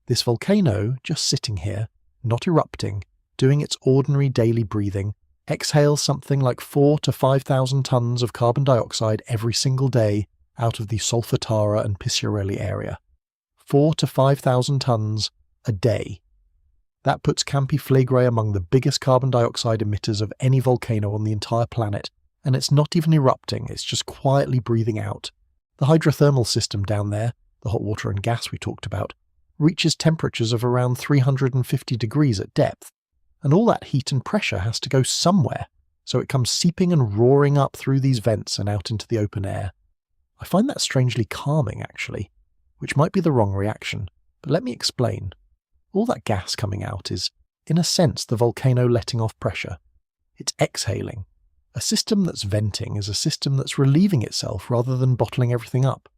This volcano, just sitting here, not erupting, doing its ordinary daily breathing, exhales something like 4,000 to 5,000 tons of carbon dioxide every single day out of the Solfatara and Picciarelli area. 4,000 to 5,000 tons a day. That puts Campi Flegrei among the biggest carbon dioxide emitters of any volcano on the entire planet, and it's not even erupting, it's just quietly breathing out. The hydrothermal system down there, the hot water and gas we talked about, reaches temperatures of around 350 degrees at depth, and all that heat and pressure has to go somewhere, so it comes seeping and roaring up through these vents and out into the open air. I find that strangely calming, actually, which might be the wrong reaction, but let me explain. All that gas coming out is, in a sense, the volcano letting off pressure. It's exhaling. A system that's venting is a system that's relieving itself rather than bottling everything up.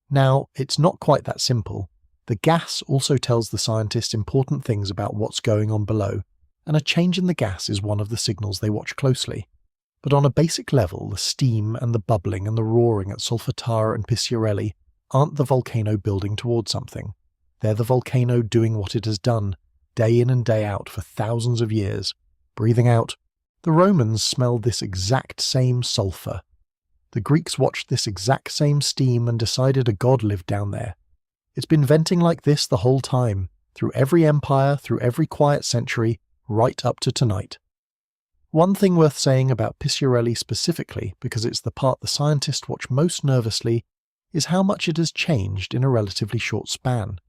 Now, it's not quite that simple. The gas also tells the scientists important things about what's going on below, and a change in the gas is one of the signals they watch closely. But on a basic level, the steam and the bubbling and the roaring at Solfatara and Picciarelli aren't the volcano building towards something. They're the volcano doing what it has done, day in and day out for thousands of years, breathing out. The Romans smelled this exact same sulfur. The Greeks watched this exact same steam and decided a god lived down there. It's been venting like this the whole time, through every empire, through every quiet century, right up to tonight. One thing worth saying about Picciarelli specifically, because it's the part the scientists watch most nervously, is how much it has changed in a relatively short span.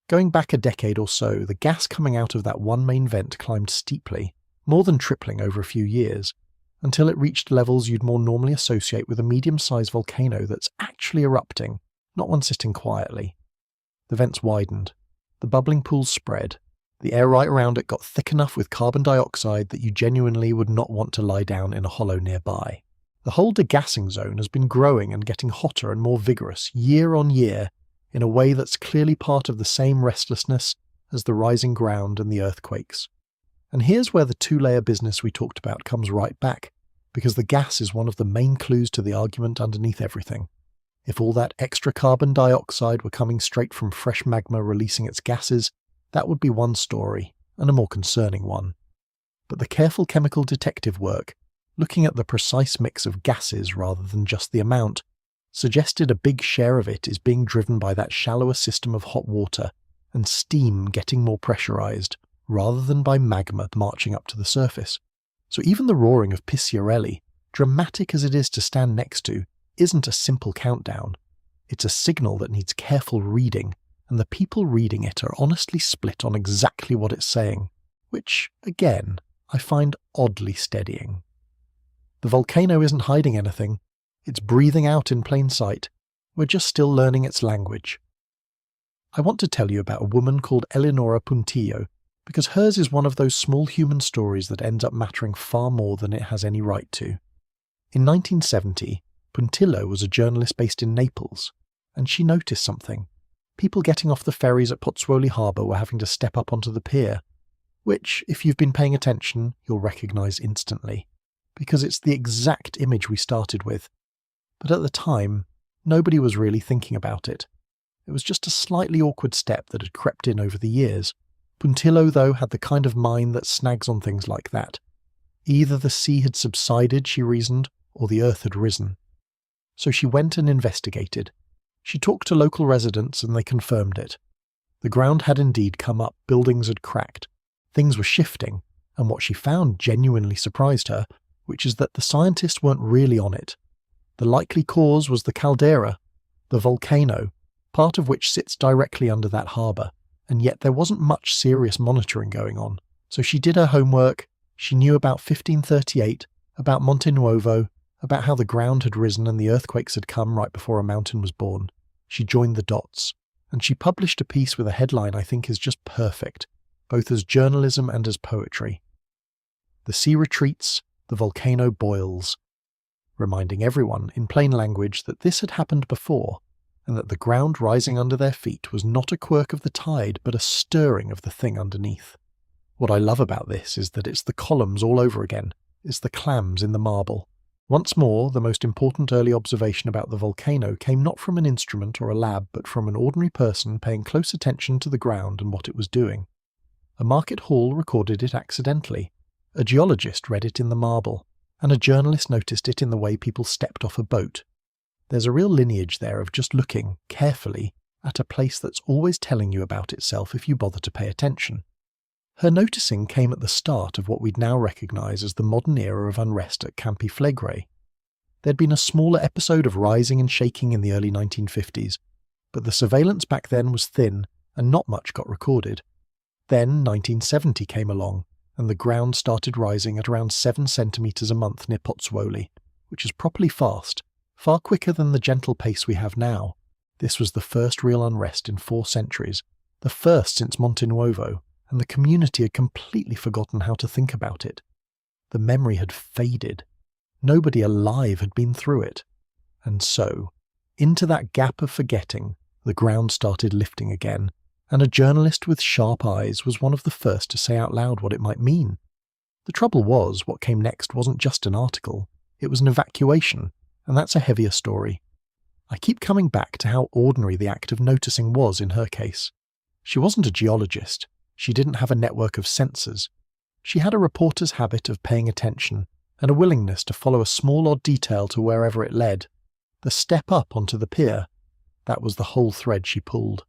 Going back a decade or so, the gas coming out of that one main vent climbed steeply, more than tripling over a few years, until it reached levels you'd more normally associate with a medium-sized volcano that's actually erupting, not one sitting quietly. The vents widened. The bubbling pools spread. The air right around it got thick enough with carbon dioxide that you genuinely would not want to lie down in a hollow nearby. The whole degassing zone has been growing and getting hotter and more vigorous year on year in a way that's clearly part of the same restlessness as the rising ground and the earthquakes. And here's where the two-layer business we talked about comes right back, because the gas is one of the main clues to the argument underneath everything. If all that extra carbon dioxide were coming straight from fresh magma releasing its gases, that would be one story, and a more concerning one. But the careful chemical detective work, looking at the precise mix of gases rather than just the amount, suggested a big share of it is being driven by that shallower system of hot water and steam getting more pressurized, rather than by magma marching up to the surface. So even the roaring of Picciarelli, dramatic as it is to stand next to, isn't a simple countdown. It's a signal that needs careful reading, and the people reading it are honestly split on exactly what it's saying, which, again, I find oddly steadying. The volcano isn't hiding anything. It's breathing out in plain sight. We're just still learning its language. I want to tell you about a woman called Eleonora Puntillo, because hers is one of those small human stories that ends up mattering far more than it has any right to. In 1970, Puntillo was a journalist based in Naples, and she noticed something. People getting off the ferries at Pozzuoli Harbour were having to step up onto the pier, which, if you've been paying attention, you'll recognise instantly, because it's the exact image we started with. But at the time, nobody was really thinking about it. It was just a slightly awkward step that had crept in over the years. Puntillo, though, had the kind of mind that snags on things like that. Either the sea had subsided, she reasoned, or the earth had risen. So she went and investigated. She talked to local residents and they confirmed it. The ground had indeed come up, buildings had cracked, things were shifting, and what she found genuinely surprised her, which is that the scientists weren't really on it. The likely cause was the caldera, the volcano, part of which sits directly under that harbour, and yet there wasn't much serious monitoring going on. So she did her homework. She knew about 1538, about Monte Nuovo, about how the ground had risen and the earthquakes had come right before a mountain was born. She joined the dots, and she published a piece with a headline I think is just perfect, both as journalism and as poetry. "The sea retreats, the volcano boils," reminding everyone in plain language that this had happened before, and that the ground rising under their feet was not a quirk of the tide but a stirring of the thing underneath. What I love about this is that it's the columns all over again, it's the clams in the marble. Once more, the most important early observation about the volcano came not from an instrument or a lab, but from an ordinary person paying close attention to the ground and what it was doing. A market hall recorded it accidentally, a geologist read it in the marble, and a journalist noticed it in the way people stepped off a boat. There's a real lineage there of just looking, carefully, at a place that's always telling you about itself if you bother to pay attention. Her noticing came at the start of what we'd now recognise as the modern era of unrest at Campi Flegrei. There'd been a smaller episode of rising and shaking in the early 1950s, but the surveillance back then was thin and not much got recorded. Then 1970 came along, and the ground started rising at around 7 centimetres a month near Pozzuoli, which is properly fast, far quicker than the gentle pace we have now. This was the first real unrest in 4 centuries, the first since Monte Nuovo, and the community had completely forgotten how to think about it. The memory had faded. Nobody alive had been through it. And so, into that gap of forgetting, the ground started lifting again, and a journalist with sharp eyes was one of the first to say out loud what it might mean. The trouble was, what came next wasn't just an article, it was an evacuation, and that's a heavier story. I keep coming back to how ordinary the act of noticing was in her case. She wasn't a geologist. She didn't have a network of sensors. She had a reporter's habit of paying attention and a willingness to follow a small odd detail to wherever it led. The step up onto the pier, that was the whole thread she pulled,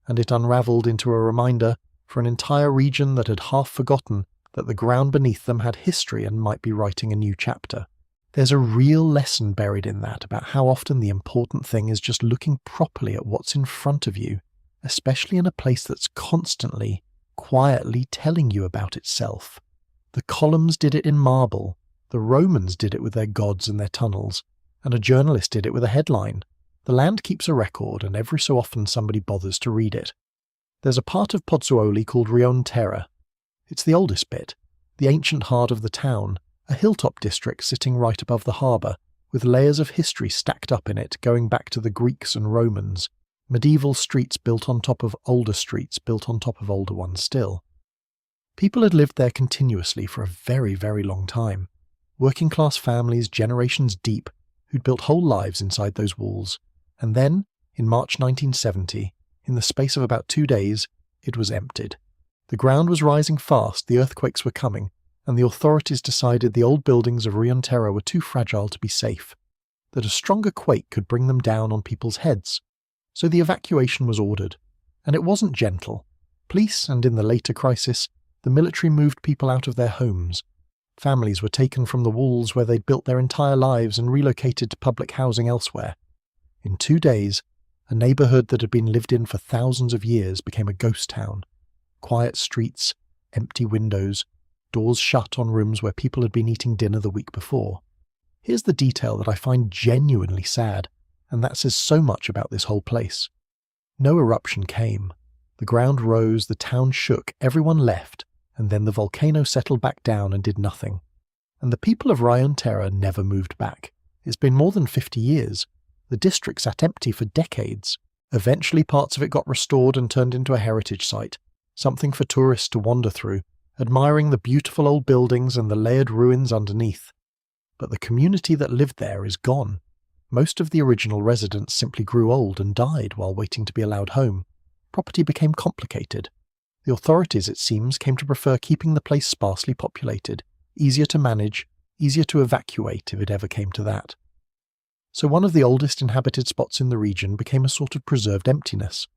and it unravelled into a reminder for an entire region that had half forgotten that the ground beneath them had history and might be writing a new chapter. There's a real lesson buried in that about how often the important thing is just looking properly at what's in front of you, especially in a place that's constantly, quietly telling you about itself. The columns did it in marble, the Romans did it with their gods and their tunnels, and a journalist did it with a headline. The land keeps a record, and every so often somebody bothers to read it. There's a part of Pozzuoli called Rione Terra. It's the oldest bit, the ancient heart of the town, a hilltop district sitting right above the harbour, with layers of history stacked up in it going back to the Greeks and Romans, medieval streets built on top of older streets built on top of older ones still. People had lived there continuously for a very, very long time. Working-class families, generations deep, who'd built whole lives inside those walls. And then, in March 1970, in the space of about 2 days, it was emptied. The ground was rising fast, the earthquakes were coming, and the authorities decided the old buildings of Rione Terra were too fragile to be safe, that a stronger quake could bring them down on people's heads. So the evacuation was ordered, and it wasn't gentle. Police, and in the later crisis, The military moved people out of their homes. Families were taken from the walls where they'd built their entire lives and relocated to public housing elsewhere. In 2 days, a neighborhood that had been lived in for thousands of years became a ghost town. Quiet streets, empty windows, doors shut on rooms where people had been eating dinner the week before. Here's the detail that I find genuinely sad, and that says so much about this whole place. No eruption came. The ground rose, the town shook, everyone left, and then the volcano settled back down and did nothing. And the people of Rayon Terra never moved back. It's been more than 50 years. The district sat empty for decades. Eventually parts of it got restored and turned into a heritage site, something for tourists to wander through, admiring the beautiful old buildings and the layered ruins underneath. But the community that lived there is gone. Most of the original residents simply grew old and died while waiting to be allowed home. Property became complicated. The authorities, it seems, came to prefer keeping the place sparsely populated, easier to manage, easier to evacuate if it ever came to that. So one of the oldest inhabited spots in the region became a sort of preserved emptiness.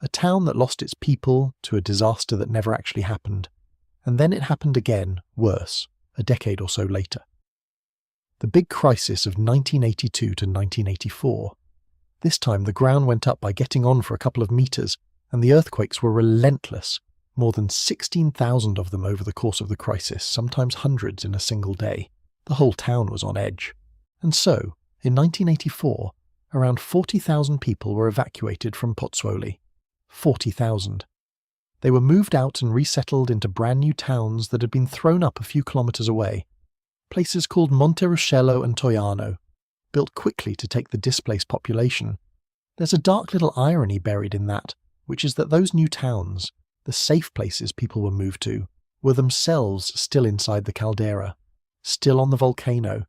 A town that lost its people to a disaster that never actually happened. And then it happened again, worse, a decade or so later. The big crisis of 1982 to 1984. This time the ground went up by getting on for a couple of meters, and the earthquakes were relentless, more than 16,000 of them over the course of the crisis, sometimes hundreds in a single day. The whole town was on edge. And so, in 1984, around 40,000 people were evacuated from Pozzuoli. 40,000. They were moved out and resettled into brand new towns that had been thrown up a few kilometers away. Places called Monteruscello and Toiano, built quickly to take the displaced population. There's a dark little irony buried in that, which is that those new towns, the safe places people were moved to, were themselves still inside the caldera, still on the volcano.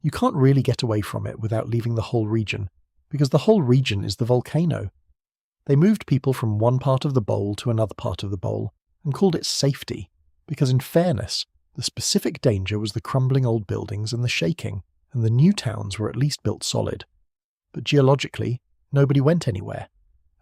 You can't really get away from it without leaving the whole region, because the whole region is the volcano. They moved people from one part of the bowl to another part of the bowl, and called it safety, because in fairness, the specific danger was the crumbling old buildings and the shaking, and the new towns were at least built solid. But geologically, nobody went anywhere,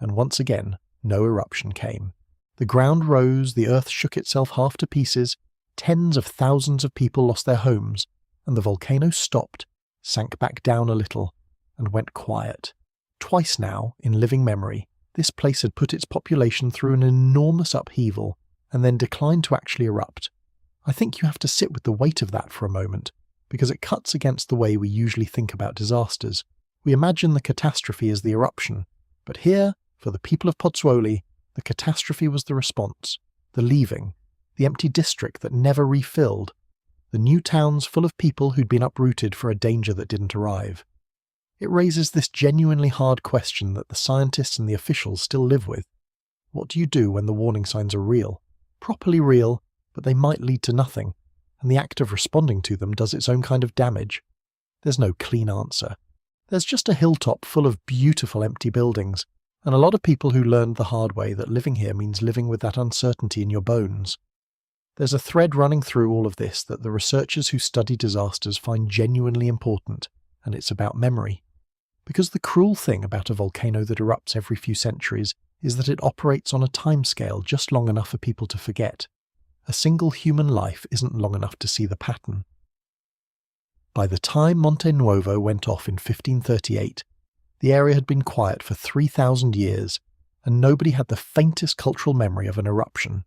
and once again, no eruption came. The ground rose, the earth shook itself half to pieces, tens of thousands of people lost their homes, and the volcano stopped, sank back down a little, and went quiet. Twice now, in living memory, this place had put its population through an enormous upheaval, and then declined to actually erupt. I think you have to sit with the weight of that for a moment, because it cuts against the way we usually think about disasters. We imagine the catastrophe as the eruption, but here, for the people of Pozzuoli, the catastrophe was the response, the leaving, the empty district that never refilled, the new towns full of people who'd been uprooted for a danger that didn't arrive. It raises this genuinely hard question that the scientists and the officials still live with. What do you do when the warning signs are real? Properly real, but they might lead to nothing, and the act of responding to them does its own kind of damage. There's no clean answer. There's just a hilltop full of beautiful empty buildings, and a lot of people who learned the hard way that living here means living with that uncertainty in your bones. There's a thread running through all of this that the researchers who study disasters find genuinely important, and it's about memory. Because the cruel thing about a volcano that erupts every few centuries is that it operates on a timescale just long enough for people to forget. A single human life isn't long enough to see the pattern. By the time Monte Nuovo went off in 1538, the area had been quiet for 3,000 years, and nobody had the faintest cultural memory of an eruption.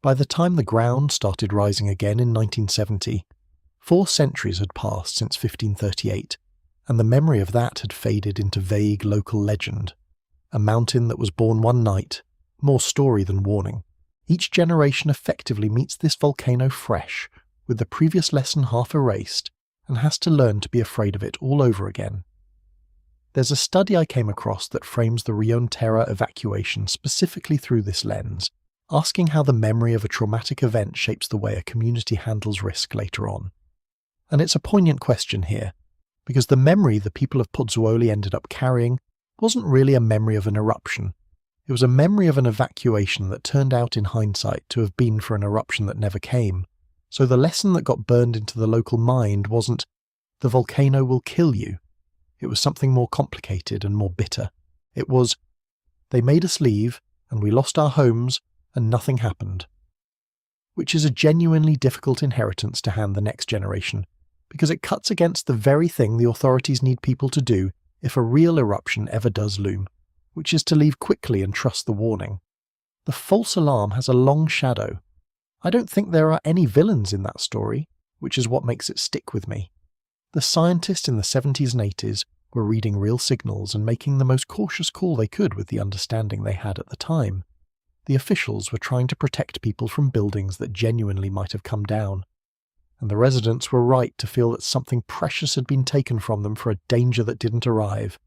By the time the ground started rising again in 1970, 4 centuries had passed since 1538, and the memory of that had faded into vague local legend. A mountain that was born one night, more story than warning. Each generation effectively meets this volcano fresh, with the previous lesson half erased, and has to learn to be afraid of it all over again. There's a study I came across that frames the Rayon Terra evacuation specifically through this lens, asking how the memory of a traumatic event shapes the way a community handles risk later on. And it's a poignant question here, because the memory the people of Pozzuoli ended up carrying wasn't really a memory of an eruption. It was a memory of an evacuation that turned out in hindsight to have been for an eruption that never came. So the lesson that got burned into the local mind wasn't, the volcano will kill you. It was something more complicated and more bitter. It was, they made us leave, and we lost our homes, and nothing happened. which is a genuinely difficult inheritance to hand the next generation, because it cuts against the very thing the authorities need people to do if a real eruption ever does loom, which is to leave quickly and trust the warning. The false alarm has a long shadow. I don't think there are any villains in that story, which is what makes it stick with me. The scientists in the 70s and 80s were reading real signals and making the most cautious call they could with the understanding they had at the time. The officials were trying to protect people from buildings that genuinely might have come down. And the residents were right to feel that something precious had been taken from them for a danger that didn't arrive.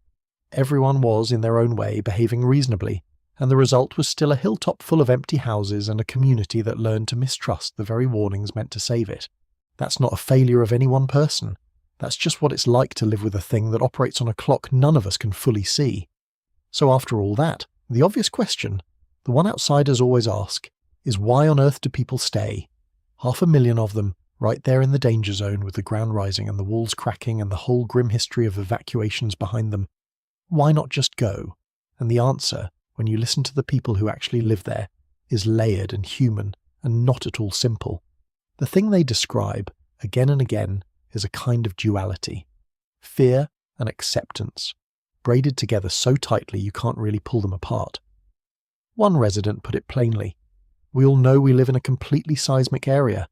Everyone was, in their own way, behaving reasonably, and the result was still a hilltop full of empty houses and a community that learned to mistrust the very warnings meant to save it. That's not a failure of any one person. That's just what it's like to live with a thing that operates on a clock none of us can fully see. So after all that, the obvious question, the one outsiders always ask, is why on earth do people stay? 500,000 of them, right there in the danger zone with the ground rising and the walls cracking and the whole grim history of evacuations behind them. Why not just go? And the answer, when you listen to the people who actually live there, is layered and human and not at all simple. The thing they describe, again and again, is a kind of duality. Fear and acceptance, braided together so tightly you can't really pull them apart. One resident put it plainly. We all know we live in a completely seismic area.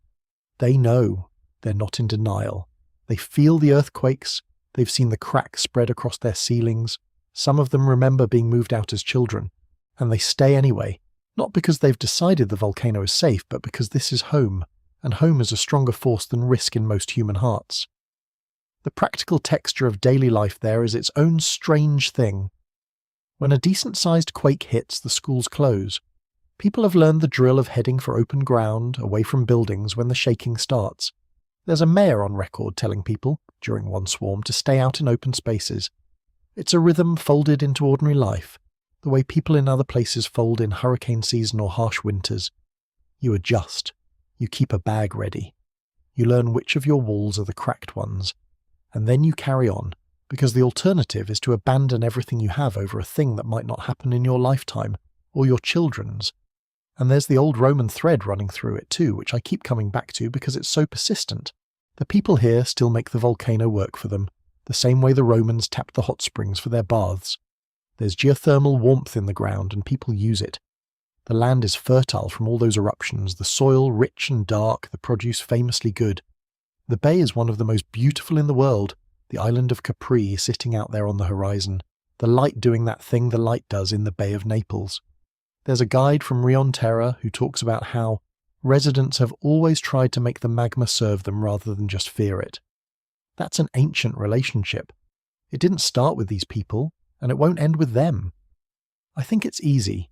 They know. They're not in denial. They feel the earthquakes. They've seen the cracks spread across their ceilings. Some of them remember being moved out as children. And they stay anyway, not because they've decided the volcano is safe, but because this is home, and home is a stronger force than risk in most human hearts. The practical texture of daily life there is its own strange thing. When a decent-sized quake hits, the schools close. People have learned the drill of heading for open ground, away from buildings when the shaking starts. There's a mayor on record telling people, during one swarm, to stay out in open spaces. It's a rhythm folded into ordinary life, the way people in other places fold in hurricane season or harsh winters. You adjust. You keep a bag ready. You learn which of your walls are the cracked ones. And then you carry on, because the alternative is to abandon everything you have over a thing that might not happen in your lifetime, or your children's. And there's the old Roman thread running through it too, which I keep coming back to because it's so persistent. The people here still make the volcano work for them, the same way the Romans tapped the hot springs for their baths. There's geothermal warmth in the ground and people use it. The land is fertile from all those eruptions, the soil rich and dark, the produce famously good. The bay is one of the most beautiful in the world, the island of Capri sitting out there on the horizon, the light doing that thing the light does in the Bay of Naples. There's a guide from Rion Terra who talks about how residents have always tried to make the magma serve them rather than just fear it. That's an ancient relationship. It didn't start with these people, and it won't end with them. I think it's easy,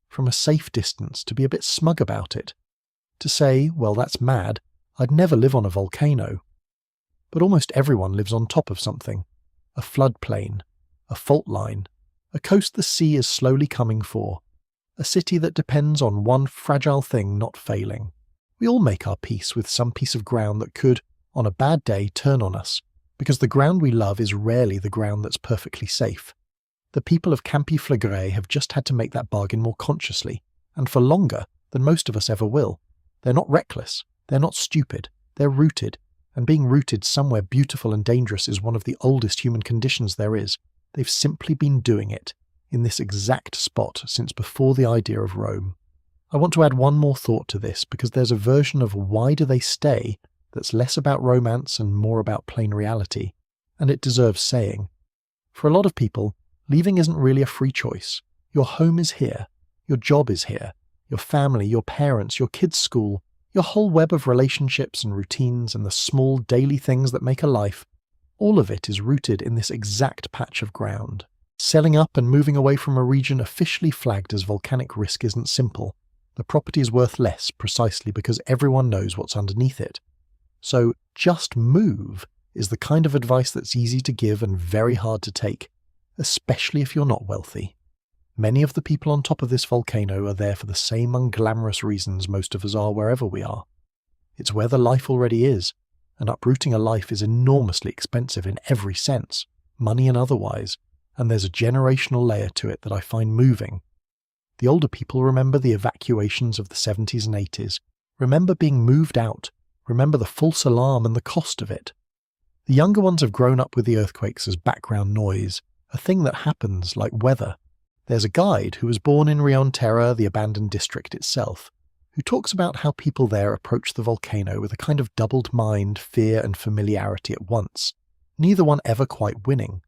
from a safe distance, to be a bit smug about it. To say, well, that's mad, I'd never live on a volcano. But almost everyone lives on top of something. A floodplain, a fault line, a coast the sea is slowly coming for, a city that depends on one fragile thing not failing. We all make our peace with some piece of ground that could, on a bad day, turn on us, because the ground we love is rarely the ground that's perfectly safe. The people of Campi Flegrei have just had to make that bargain more consciously, and for longer than most of us ever will. They're not reckless, they're not stupid, they're rooted, and being rooted somewhere beautiful and dangerous is one of the oldest human conditions there is. They've simply been doing it, in this exact spot since before the idea of Rome. I want to add one more thought to this, because there's a version of why do they stay that's less about romance and more about plain reality, and it deserves saying. For a lot of people, leaving isn't really a free choice. Your home is here, your job is here, your family, your parents, your kids' school, your whole web of relationships and routines and the small daily things that make a life, all of it is rooted in this exact patch of ground. Selling up and moving away from a region officially flagged as volcanic risk isn't simple. The property is worth less precisely because everyone knows what's underneath it. So, just move is the kind of advice that's easy to give and very hard to take, especially if you're not wealthy. Many of the people on top of this volcano are there for the same unglamorous reasons most of us are wherever we are. It's where the life already is, and uprooting a life is enormously expensive in every sense, money and otherwise, and there's a generational layer to it that I find moving. The older people remember the evacuations of the 70s and 80s, Remember being moved out. Remember the false alarm and the cost of it. The younger ones have grown up with the earthquakes as background noise, a thing that happens like weather. There's a guide who was born in Rion Terra, the abandoned district itself, who talks about how people there approach the volcano with a kind of doubled mind, fear and familiarity at once, neither one ever quite winning.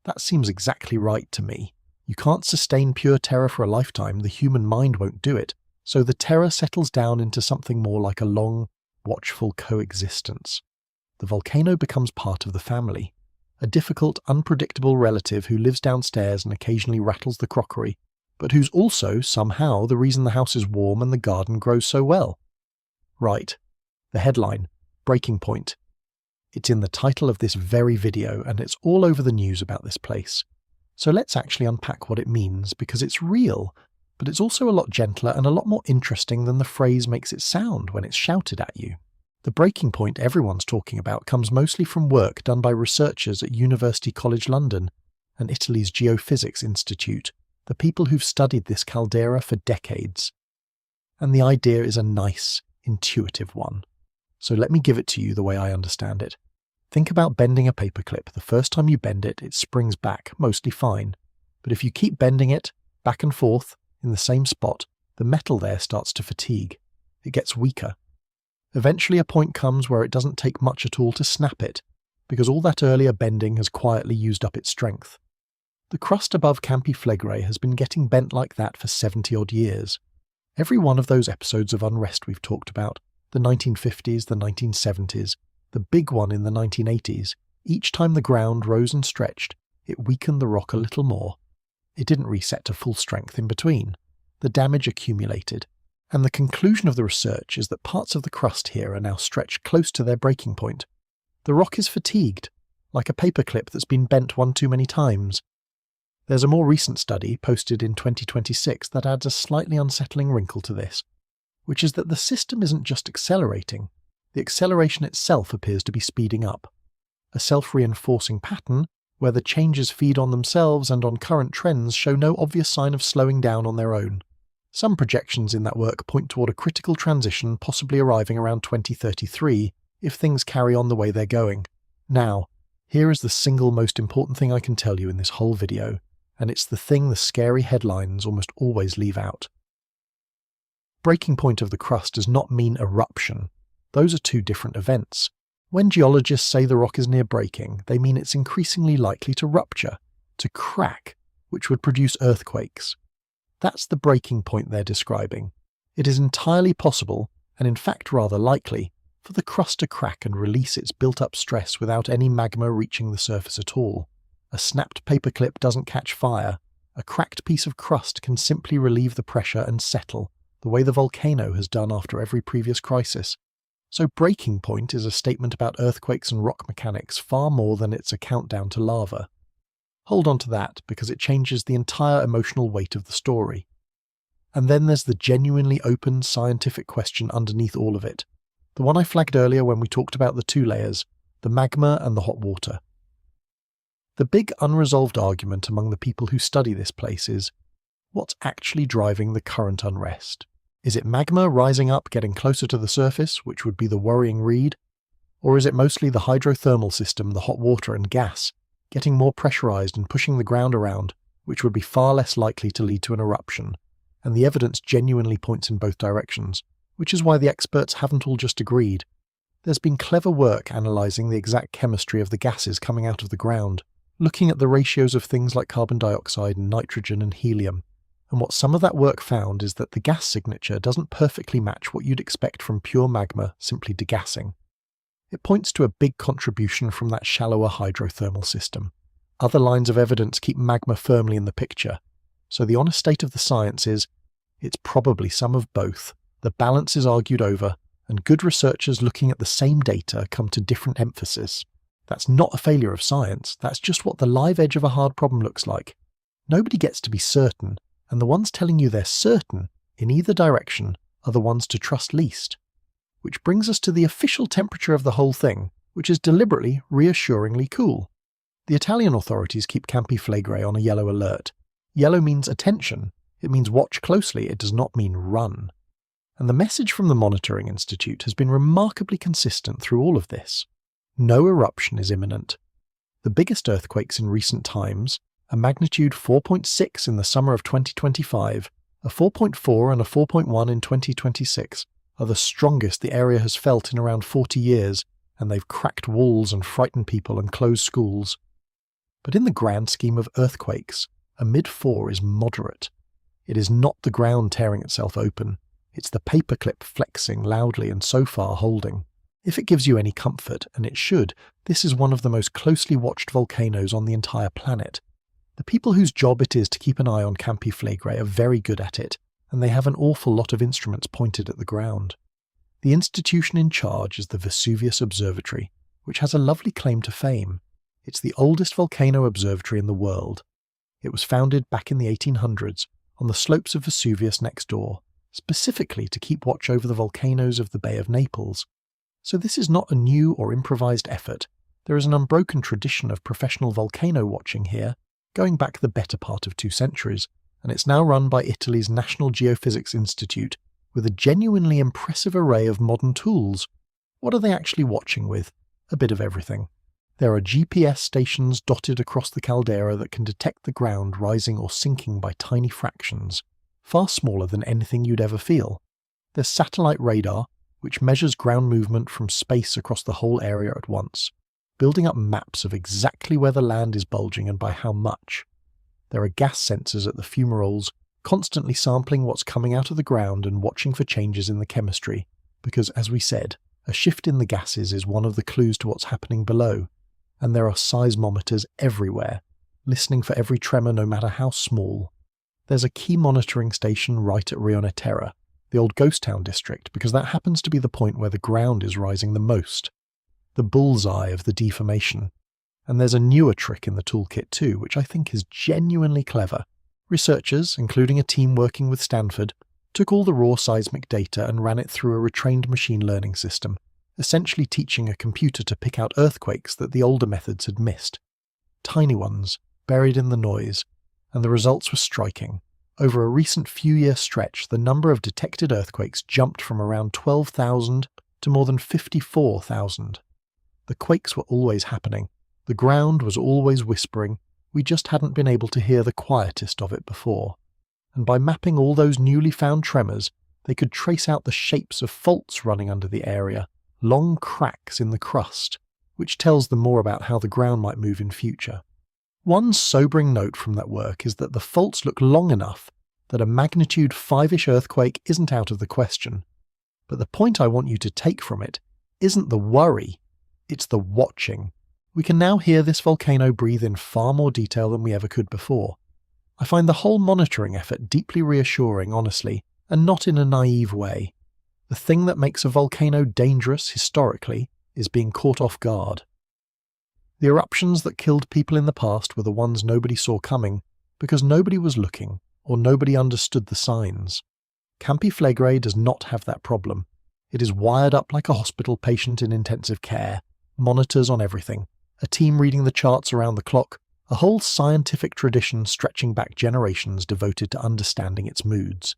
That seems exactly right to me. You can't sustain pure terror for a lifetime, the human mind won't do it, so the terror settles down into something more like a long, watchful coexistence. The volcano becomes part of the family, a difficult, unpredictable relative who lives downstairs and occasionally rattles the crockery, but who's also, somehow, the reason the house is warm and the garden grows so well. Right. The headline, Breaking Point. It's in the title of this very video, and it's all over the news about this place. So let's actually unpack what it means, because it's real, but it's also a lot gentler and a lot more interesting than the phrase makes it sound when it's shouted at you. The breaking point everyone's talking about comes mostly from work done by researchers at University College London and Italy's Geophysics Institute, the people who've studied this caldera for decades. And the idea is a nice, intuitive one. So let me give it to you the way I understand it. Think about bending a paperclip. The first time you bend it, it springs back, mostly fine. But if you keep bending it, back and forth, in the same spot, the metal there starts to fatigue. It gets weaker. Eventually a point comes where it doesn't take much at all to snap it, because all that earlier bending has quietly used up its strength. The crust above Campi Flegrei has been getting bent like that for 70-odd years. Every one of those episodes of unrest we've talked about, the 1950s, the 1970s, the big one in the 1980s, each time the ground rose and stretched, it weakened the rock a little more. It didn't reset to full strength in between. The damage accumulated. And the conclusion of the research is that parts of the crust here are now stretched close to their breaking point. The rock is fatigued, like a paperclip that's been bent one too many times. There's a more recent study, posted in 2026, that adds a slightly unsettling wrinkle to this, which is that the system isn't just accelerating. The acceleration itself appears to be speeding up. A self-reinforcing pattern, where the changes feed on themselves and on current trends show no obvious sign of slowing down on their own. Some projections in that work point toward a critical transition possibly arriving around 2033 if things carry on the way they're going. Now, here is the single most important thing I can tell you in this whole video, and it's the thing the scary headlines almost always leave out. Breaking point of the crust does not mean eruption. Those are two different events. When geologists say the rock is near breaking, they mean it's increasingly likely to rupture, to crack, which would produce earthquakes. That's the breaking point they're describing. It is entirely possible, and in fact rather likely, for the crust to crack and release its built-up stress without any magma reaching the surface at all. A snapped paperclip doesn't catch fire. A cracked piece of crust can simply relieve the pressure and settle, the way the volcano has done after every previous crisis. So breaking point is a statement about earthquakes and rock mechanics far more than it's a countdown to lava. Hold on to that, because it changes the entire emotional weight of the story. And then there's the genuinely open scientific question underneath all of it. The one I flagged earlier when we talked about the two layers, the magma and the hot water. The big unresolved argument among the people who study this place is, what's actually driving the current unrest? Is it magma rising up, getting closer to the surface, which would be the worrying read? Or is it mostly the hydrothermal system, the hot water and gas, getting more pressurized and pushing the ground around, which would be far less likely to lead to an eruption? And the evidence genuinely points in both directions, which is why the experts haven't all just agreed. There's been clever work analysing the exact chemistry of the gases coming out of the ground, looking at the ratios of things like carbon dioxide and nitrogen and helium. And what some of that work found is that the gas signature doesn't perfectly match what you'd expect from pure magma simply degassing. It points to a big contribution from that shallower hydrothermal system. Other lines of evidence keep magma firmly in the picture. So the honest state of the science is, it's probably some of both. The balance is argued over, and good researchers looking at the same data come to different emphasis. That's not a failure of science, that's just what the live edge of a hard problem looks like. Nobody gets to be certain, and the ones telling you they're certain, in either direction, are the ones to trust least. Which brings us to the official temperature of the whole thing, which is deliberately, reassuringly cool. The Italian authorities keep Campi Flegrei on a yellow alert. Yellow means attention. It means watch closely, it does not mean run. And the message from the Monitoring Institute has been remarkably consistent through all of this. No eruption is imminent. The biggest earthquakes in recent times, a magnitude 4.6 in the summer of 2025, a 4.4 and a 4.1 in 2026, are the strongest the area has felt in around 40 years, and they've cracked walls and frightened people and closed schools. But in the grand scheme of earthquakes, a mid-4 is moderate. It is not the ground tearing itself open. It's the paperclip flexing loudly and so far holding. If it gives you any comfort, and it should, this is one of the most closely watched volcanoes on the entire planet. The people whose job it is to keep an eye on Campi Flegrei are very good at it, and they have an awful lot of instruments pointed at the ground. The institution in charge is the Vesuvius Observatory, which has a lovely claim to fame. It's the oldest volcano observatory in the world. It was founded back in the 1800s on the slopes of Vesuvius next door, specifically to keep watch over the volcanoes of the Bay of Naples. So this is not a new or improvised effort. There is an unbroken tradition of professional volcano watching here, going back the better part of 2 centuries, and it's now run by Italy's National Geophysics Institute with a genuinely impressive array of modern tools. What are they actually watching with? A bit of everything. There are GPS stations dotted across the caldera that can detect the ground rising or sinking by tiny fractions, far smaller than anything you'd ever feel. There's satellite radar, which measures ground movement from space across the whole area at once, building up maps of exactly where the land is bulging and by how much. There are gas sensors at the fumaroles, constantly sampling what's coming out of the ground and watching for changes in the chemistry, because, as we said, a shift in the gases is one of the clues to what's happening below, and there are seismometers everywhere, listening for every tremor no matter how small. There's a key monitoring station right at Rione Terra, the old ghost town district, because that happens to be the point where the ground is rising the most, the bullseye of the deformation. And there's a newer trick in the toolkit too, which I think is genuinely clever. Researchers, including a team working with Stanford, took all the raw seismic data and ran it through a retrained machine learning system, essentially teaching a computer to pick out earthquakes that the older methods had missed. Tiny ones, buried in the noise, and the results were striking. Over a recent few-year stretch, the number of detected earthquakes jumped from around 12,000 to more than 54,000. The quakes were always happening. The ground was always whispering. We just hadn't been able to hear the quietest of it before. And by mapping all those newly found tremors, they could trace out the shapes of faults running under the area, long cracks in the crust, which tells them more about how the ground might move in future. One sobering note from that work is that the faults look long enough that a magnitude 5-ish earthquake isn't out of the question. But the point I want you to take from it isn't the worry, it's the watching. We can now hear this volcano breathe in far more detail than we ever could before. I find the whole monitoring effort deeply reassuring, honestly, and not in a naive way. The thing that makes a volcano dangerous historically is being caught off guard. The eruptions that killed people in the past were the ones nobody saw coming because nobody was looking or nobody understood the signs. Campi Flegrei does not have that problem. It is wired up like a hospital patient in intensive care, monitors on everything, a team reading the charts around the clock, a whole scientific tradition stretching back generations devoted to understanding its moods.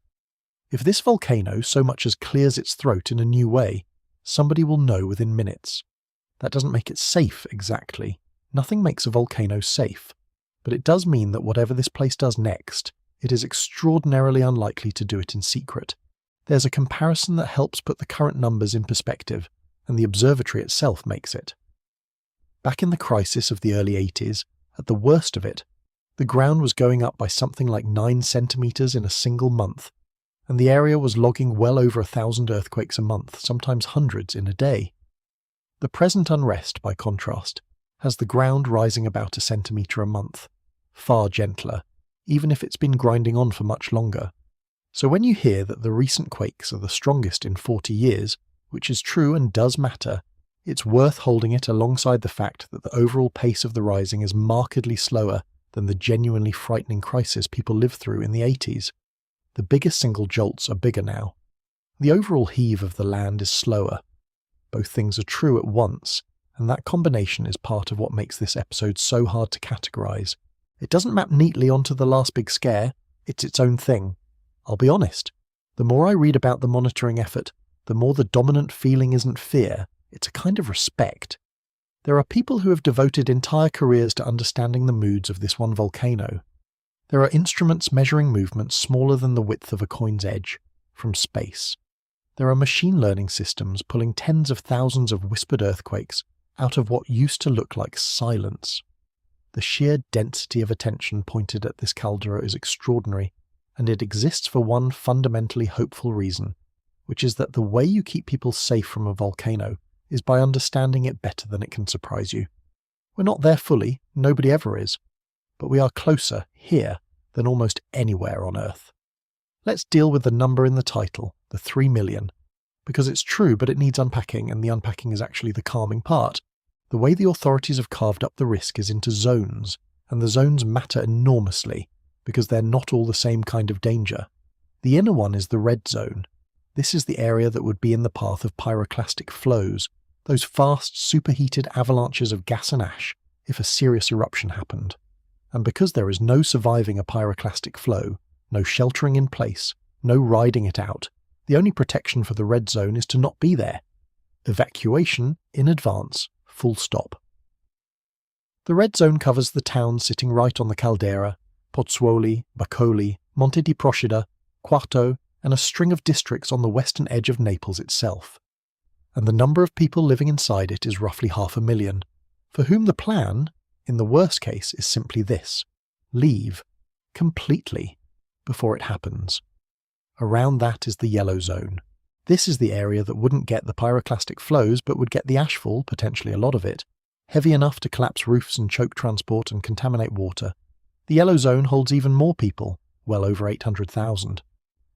If this volcano so much as clears its throat in a new way, somebody will know within minutes. That doesn't make it safe exactly. Nothing makes a volcano safe. But it does mean that whatever this place does next, it is extraordinarily unlikely to do it in secret. There's a comparison that helps put the current numbers in perspective, and the observatory itself makes it. Back in the crisis of the early 80s, at the worst of it, the ground was going up by something like 9 centimeters in a single month, and the area was logging well over 1,000 earthquakes a month, sometimes hundreds in a day. The present unrest, by contrast, has the ground rising about 1 centimeter a month, far gentler, even if it's been grinding on for much longer. So when you hear that the recent quakes are the strongest in 40 years, which is true and does matter, it's worth holding it alongside the fact that the overall pace of the rising is markedly slower than the genuinely frightening crisis people lived through in the 80s. The biggest single jolts are bigger now. The overall heave of the land is slower. Both things are true at once, and that combination is part of what makes this episode so hard to categorize. It doesn't map neatly onto the last big scare, it's its own thing. I'll be honest, The more I read about the monitoring effort, the more the dominant feeling isn't fear, it's a kind of respect. There are people who have devoted entire careers to understanding the moods of this one volcano. There are instruments measuring movements smaller than the width of a coin's edge, from space. There are machine learning systems pulling tens of thousands of whispered earthquakes out of what used to look like silence. The sheer density of attention pointed at this caldera is extraordinary, and it exists for one fundamentally hopeful reason, which is that the way you keep people safe from a volcano is by understanding it better than it can surprise you. We're not there fully, nobody ever is, but we are closer here than almost anywhere on Earth. Let's deal with the number in the title, the 3 million, because it's true, but it needs unpacking, and the unpacking is actually the calming part. The way the authorities have carved up the risk is into zones, and the zones matter enormously, because they're not all the same kind of danger. The inner one is the red zone. This is the area that would be in the path of pyroclastic flows, those fast, superheated avalanches of gas and ash, if a serious eruption happened. And because there is no surviving a pyroclastic flow, no sheltering in place, no riding it out, the only protection for the red zone is to not be there. Evacuation in advance, full stop. The red zone covers the towns sitting right on the caldera, Pozzuoli, Bacoli, Monte di Procida, Quarto, and a string of districts on the western edge of Naples itself. And the number of people living inside it is roughly 500,000, for whom the plan, in the worst case, is simply this: leave, completely, before it happens. Around that is the yellow zone. This is the area that wouldn't get the pyroclastic flows but would get the ashfall, potentially a lot of it, heavy enough to collapse roofs and choke transport and contaminate water. The yellow zone holds even more people, well over 800,000.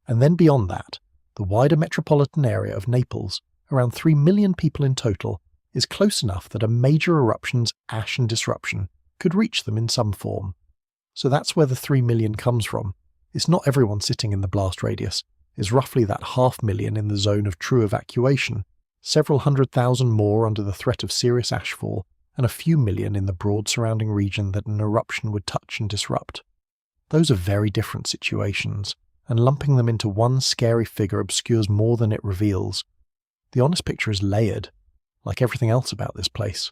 And then beyond that, the wider metropolitan area of Naples, around 3 million people in total, is close enough that a major eruption's ash and disruption could reach them in some form. So that's where the 3 million comes from. It's not everyone sitting in the blast radius. It's roughly that 500,000 in the zone of true evacuation, several 100,000 more under the threat of serious ashfall, and a few million in the broad surrounding region that an eruption would touch and disrupt. Those are very different situations, and lumping them into one scary figure obscures more than it reveals. The honest picture is layered, like everything else about this place.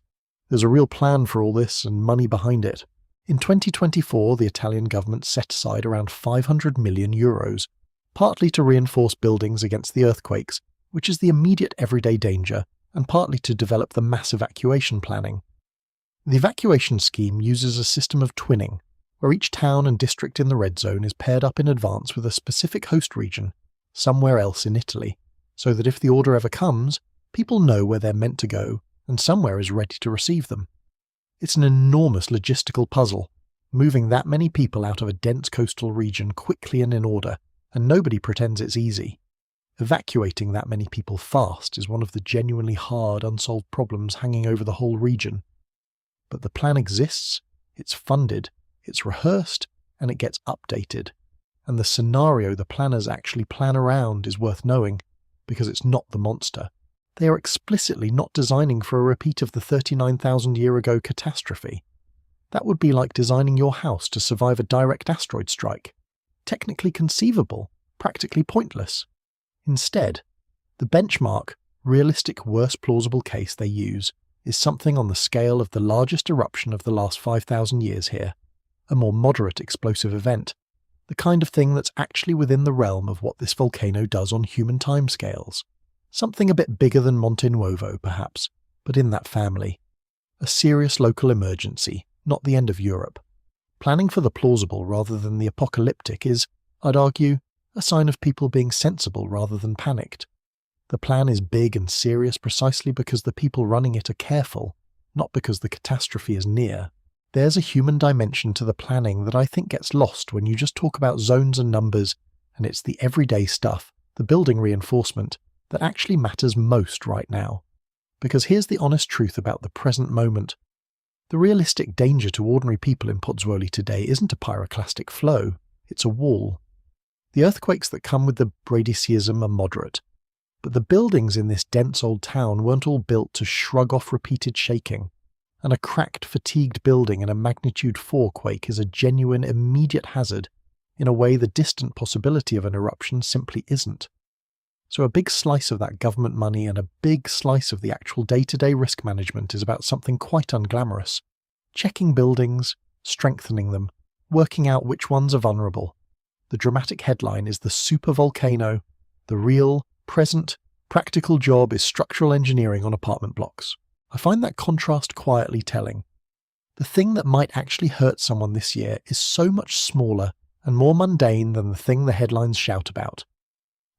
There's a real plan for all this and money behind it. In 2024, the Italian government set aside around 500 million euros, partly to reinforce buildings against the earthquakes, which is the immediate everyday danger, and partly to develop the mass evacuation planning. The evacuation scheme uses a system of twinning, where each town and district in the red zone is paired up in advance with a specific host region, somewhere else in Italy, so that if the order ever comes, people know where they're meant to go, and somewhere is ready to receive them. It's an enormous logistical puzzle, moving that many people out of a dense coastal region quickly and in order, and nobody pretends it's easy. Evacuating that many people fast is one of the genuinely hard, unsolved problems hanging over the whole region. But the plan exists, it's funded, it's rehearsed, and it gets updated. And the scenario the planners actually plan around is worth knowing, because it's not the monster. They are explicitly not designing for a repeat of the 39,000-year-ago catastrophe. That would be like designing your house to survive a direct asteroid strike. Technically conceivable, practically pointless. Instead, the benchmark, realistic worst plausible case they use is something on the scale of the largest eruption of the last 5,000 years here, a more moderate explosive event, the kind of thing that's actually within the realm of what this volcano does on human timescales. Something a bit bigger than Monte Nuovo, perhaps, but in that family. A serious local emergency, not the end of Europe. Planning for the plausible rather than the apocalyptic is, I'd argue, a sign of people being sensible rather than panicked. The plan is big and serious precisely because the people running it are careful, not because the catastrophe is near. There's a human dimension to the planning that I think gets lost when you just talk about zones and numbers, and it's the everyday stuff, the building reinforcement, that actually matters most right now. Because here's the honest truth about the present moment. The realistic danger to ordinary people in Pozzuoli today isn't a pyroclastic flow, it's a wall. The earthquakes that come with the Bradesiism are moderate, but the buildings in this dense old town weren't all built to shrug off repeated shaking, and a cracked, fatigued building in a magnitude 4 quake is a genuine, immediate hazard in a way the distant possibility of an eruption simply isn't. So a big slice of that government money and a big slice of the actual day-to-day risk management is about something quite unglamorous. Checking buildings, strengthening them, working out which ones are vulnerable. The dramatic headline is the supervolcano. The real, present, practical job is structural engineering on apartment blocks. I find that contrast quietly telling. The thing that might actually hurt someone this year is so much smaller and more mundane than the thing the headlines shout about.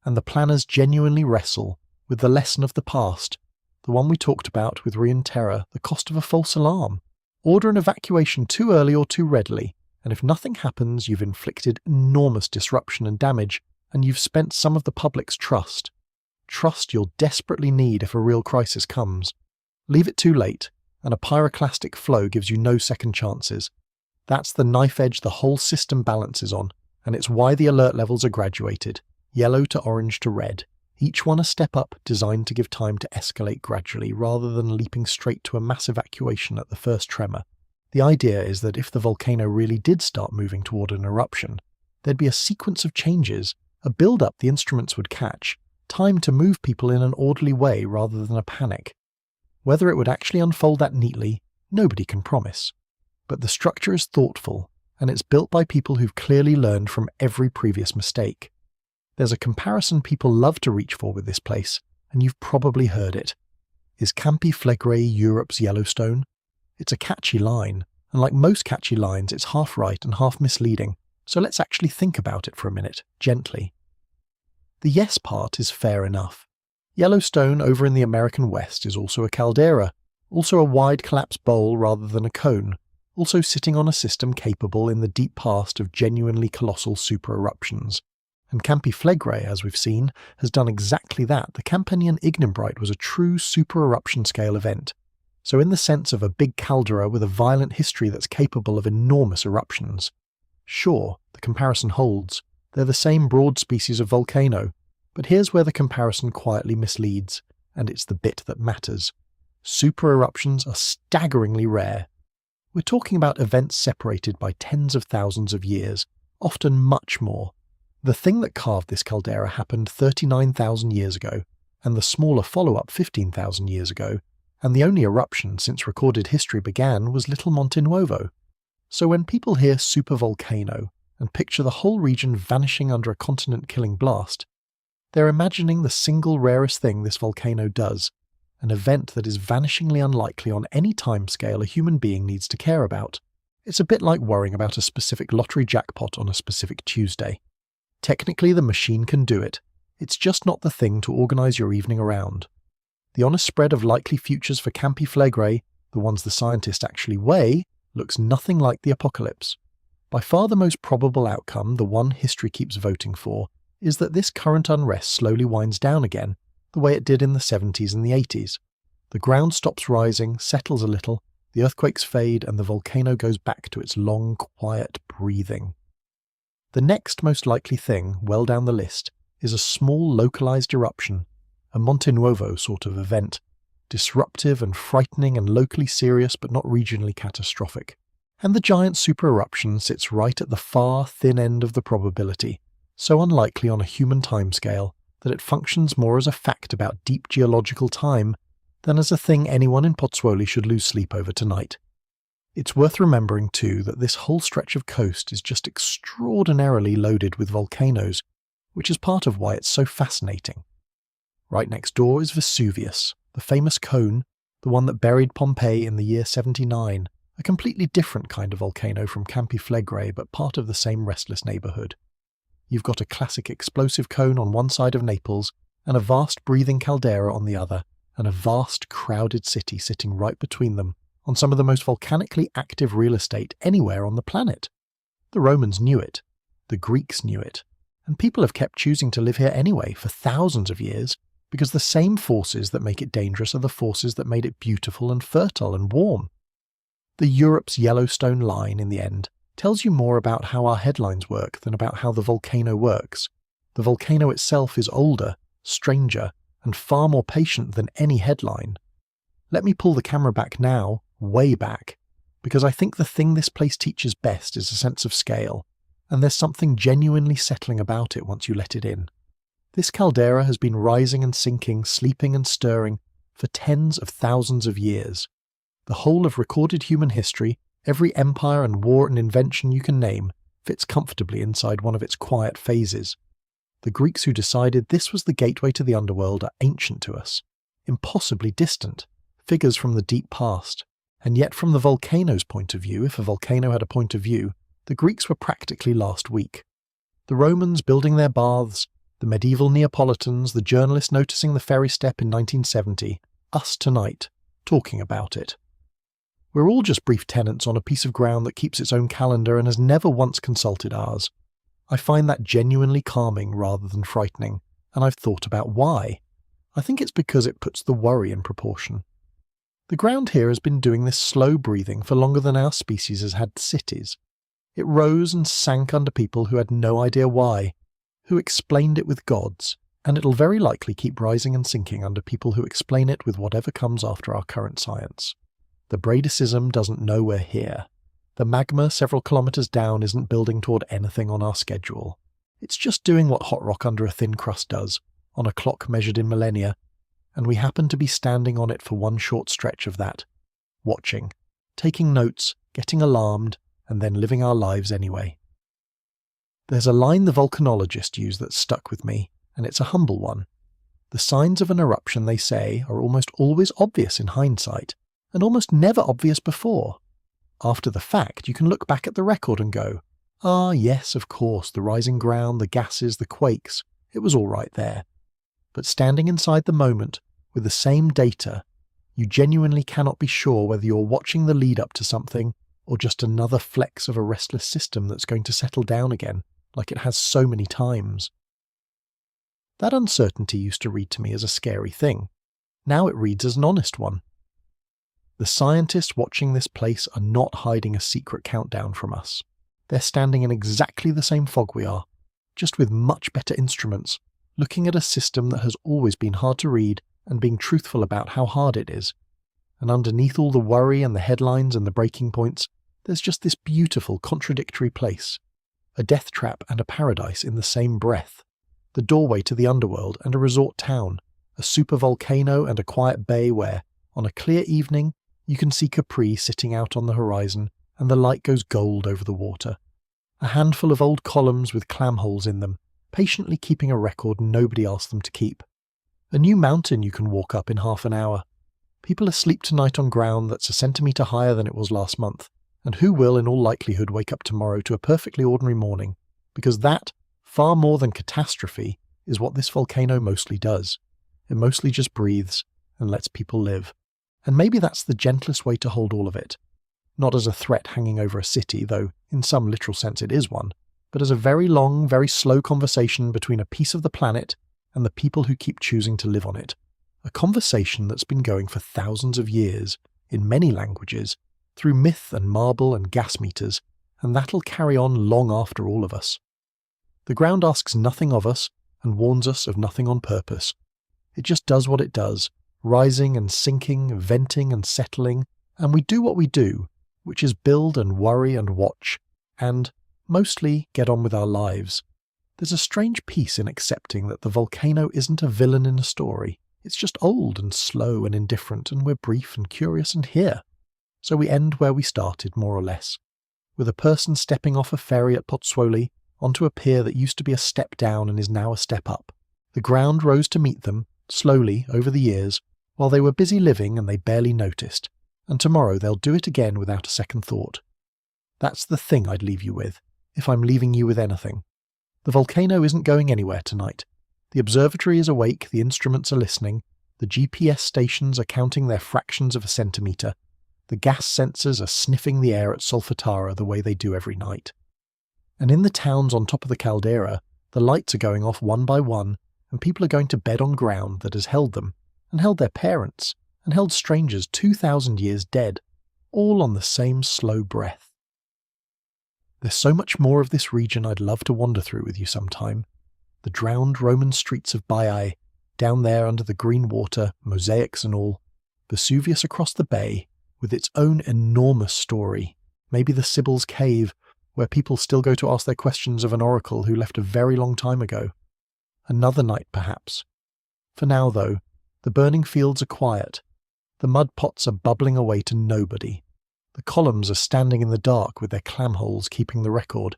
And the planners genuinely wrestle with the lesson of the past, the one we talked about with Rian Terror, the cost of a false alarm. Order an evacuation too early or too readily, and if nothing happens, you've inflicted enormous disruption and damage, and you've spent some of the public's trust. Trust you'll desperately need if a real crisis comes. Leave it too late, and a pyroclastic flow gives you no second chances. That's the knife edge the whole system balances on, and it's why the alert levels are graduated. Yellow to orange to red, each one a step up designed to give time to escalate gradually rather than leaping straight to a mass evacuation at the first tremor. The idea is that if the volcano really did start moving toward an eruption, there'd be a sequence of changes, a build-up the instruments would catch, time to move people in an orderly way rather than a panic. Whether it would actually unfold that neatly, nobody can promise. But the structure is thoughtful, and it's built by people who've clearly learned from every previous mistake. There's a comparison people love to reach for with this place, and you've probably heard it. Is Campi Flegrei Europe's Yellowstone? It's a catchy line, and like most catchy lines, it's half right and half misleading, so let's actually think about it for a minute, gently. The yes part is fair enough. Yellowstone over in the American West is also a caldera, also a wide collapsed bowl rather than a cone, also sitting on a system capable in the deep past of genuinely colossal super-eruptions. And Campi Flegrei, as we've seen, has done exactly that. The Campanian Ignimbrite was a true super-eruption scale event. So in the sense of a big caldera with a violent history that's capable of enormous eruptions. Sure, the comparison holds. They're the same broad species of volcano. But here's where the comparison quietly misleads, and it's the bit that matters. Super-eruptions are staggeringly rare. We're talking about events separated by tens of thousands of years, often much more. The thing that carved this caldera happened 39,000 years ago, and the smaller follow-up 15,000 years ago, and the only eruption since recorded history began was Little Monte Nuovo. So when people hear supervolcano and picture the whole region vanishing under a continent-killing blast, they're imagining the single rarest thing this volcano does, an event that is vanishingly unlikely on any timescale a human being needs to care about. It's a bit like worrying about a specific lottery jackpot on a specific Tuesday. Technically, the machine can do it. It's just not the thing to organise your evening around. The honest spread of likely futures for Campi Flegrei, the ones the scientists actually weigh, looks nothing like the apocalypse. By far the most probable outcome, the one history keeps voting for, is that this current unrest slowly winds down again, the way it did in the 70s and the 80s. The ground stops rising, settles a little, the earthquakes fade, and the volcano goes back to its long, quiet breathing. The next most likely thing, well down the list, is a small localized eruption, a Monte Nuovo sort of event, disruptive and frightening and locally serious but not regionally catastrophic. And the giant super-eruption sits right at the far, thin end of the probability, so unlikely on a human timescale that it functions more as a fact about deep geological time than as a thing anyone in Pozzuoli should lose sleep over tonight. It's worth remembering, too, that this whole stretch of coast is just extraordinarily loaded with volcanoes, which is part of why it's so fascinating. Right next door is Vesuvius, the famous cone, the one that buried Pompeii in the year 79, a completely different kind of volcano from Campi Flegrei, but part of the same restless neighbourhood. You've got a classic explosive cone on one side of Naples, and a vast breathing caldera on the other, and a vast crowded city sitting right between them, on some of the most volcanically active real estate anywhere on the planet. The Romans knew it, the Greeks knew it, and people have kept choosing to live here anyway for thousands of years, because the same forces that make it dangerous are the forces that made it beautiful and fertile and warm. The Europe's Yellowstone line, in the end, tells you more about how our headlines work than about how the volcano works. The volcano itself is older, stranger, and far more patient than any headline. Let me pull the camera back now, way back, because I think the thing this place teaches best is a sense of scale. and there's something genuinely settling about it once you let it in. This caldera has been rising and sinking, sleeping and stirring for tens of thousands of years. The whole of recorded human history, every empire and war and invention you can name, fits comfortably inside one of its quiet phases. The Greeks who decided this was the gateway to the underworld are ancient to us, impossibly distant, figures from the deep past. And yet from the volcano's point of view, if a volcano had a point of view, the Greeks were practically last week. The Romans building their baths, the medieval Neapolitans, the journalist noticing the ferry step in 1970, us tonight, talking about it. We're all just brief tenants on a piece of ground that keeps its own calendar and has never once consulted ours. I find that genuinely calming rather than frightening, and I've thought about why. I think it's because it puts the worry in proportion. The ground here has been doing this slow breathing for longer than our species has had cities. It rose and sank under people who had no idea why, who explained it with gods, and it'll very likely keep rising and sinking under people who explain it with whatever comes after our current science. The Braidicism doesn't know we're here. The magma several kilometres down isn't building toward anything on our schedule. It's just doing what hot rock under a thin crust does, on a clock measured in millennia, and we happen to be standing on it for one short stretch of that, watching, taking notes, getting alarmed, and then living our lives anyway. There's a line the volcanologist used that stuck with me, and it's a humble one. The signs of an eruption, they say, are almost always obvious in hindsight, and almost never obvious before. After the fact, you can look back at the record and go, ah, yes, of course, the rising ground, the gases, the quakes, it was all right there. But standing inside the moment, with the same data, you genuinely cannot be sure whether you're watching the lead up to something or just another flex of a restless system that's going to settle down again, like it has so many times. That uncertainty used to read to me as a scary thing. Now it reads as an honest one. The scientists watching this place are not hiding a secret countdown from us. They're standing in exactly the same fog we are, just with much better instruments, looking at a system that has always been hard to read and being truthful about how hard it is. And underneath all the worry and the headlines and the breaking points, there's just this beautiful, contradictory place. A death trap and a paradise in the same breath. The doorway to the underworld and a resort town. A supervolcano and a quiet bay where, on a clear evening, you can see Capri sitting out on the horizon and the light goes gold over the water. A handful of old columns with clam holes in them, patiently keeping a record nobody asked them to keep. A new mountain you can walk up in half an hour. People asleep tonight on ground that's a centimetre higher than it was last month, and who will in all likelihood wake up tomorrow to a perfectly ordinary morning, because that, far more than catastrophe, is what this volcano mostly does. It mostly just breathes and lets people live. And maybe that's the gentlest way to hold all of it. Not as a threat hanging over a city, though in some literal sense it is one, but as a very long, very slow conversation between a piece of the planet and the people who keep choosing to live on it. A conversation that's been going for thousands of years, in many languages, through myth and marble and gas meters, and that'll carry on long after all of us. The ground asks nothing of us and warns us of nothing on purpose. It just does what it does, rising and sinking, venting and settling, and we do what we do, which is build and worry and watch, and, mostly, get on with our lives. There's a strange peace in accepting that the volcano isn't a villain in a story. It's just old and slow and indifferent, and we're brief and curious and here. So we end where we started, more or less, with a person stepping off a ferry at Pozzuoli onto a pier that used to be a step down and is now a step up. The ground rose to meet them, slowly, over the years, while they were busy living and they barely noticed, and tomorrow they'll do it again without a second thought. That's the thing I'd leave you with, if I'm leaving you with anything. The volcano isn't going anywhere tonight. The observatory is awake, the instruments are listening, the GPS stations are counting their fractions of a centimetre, the gas sensors are sniffing the air at Solfatara the way they do every night. And in the towns on top of the caldera, the lights are going off one by one, and people are going to bed on ground that has held them, and held their parents, and held strangers 2,000 years dead, all on the same slow breath. There's so much more of this region I'd love to wander through with you sometime. The drowned Roman streets of Baiae, down there under the green water, mosaics and all. Vesuvius across the bay, with its own enormous story. Maybe the Sibyl's Cave, where people still go to ask their questions of an oracle who left a very long time ago. Another night, perhaps. For now, though, the burning fields are quiet. The mud pots are bubbling away to nobody. The columns are standing in the dark with their clam holes keeping the record,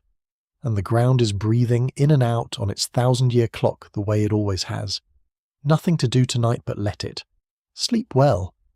and the ground is breathing in and out on its 1,000-year clock the way it always has. Nothing to do tonight but let it. Sleep well.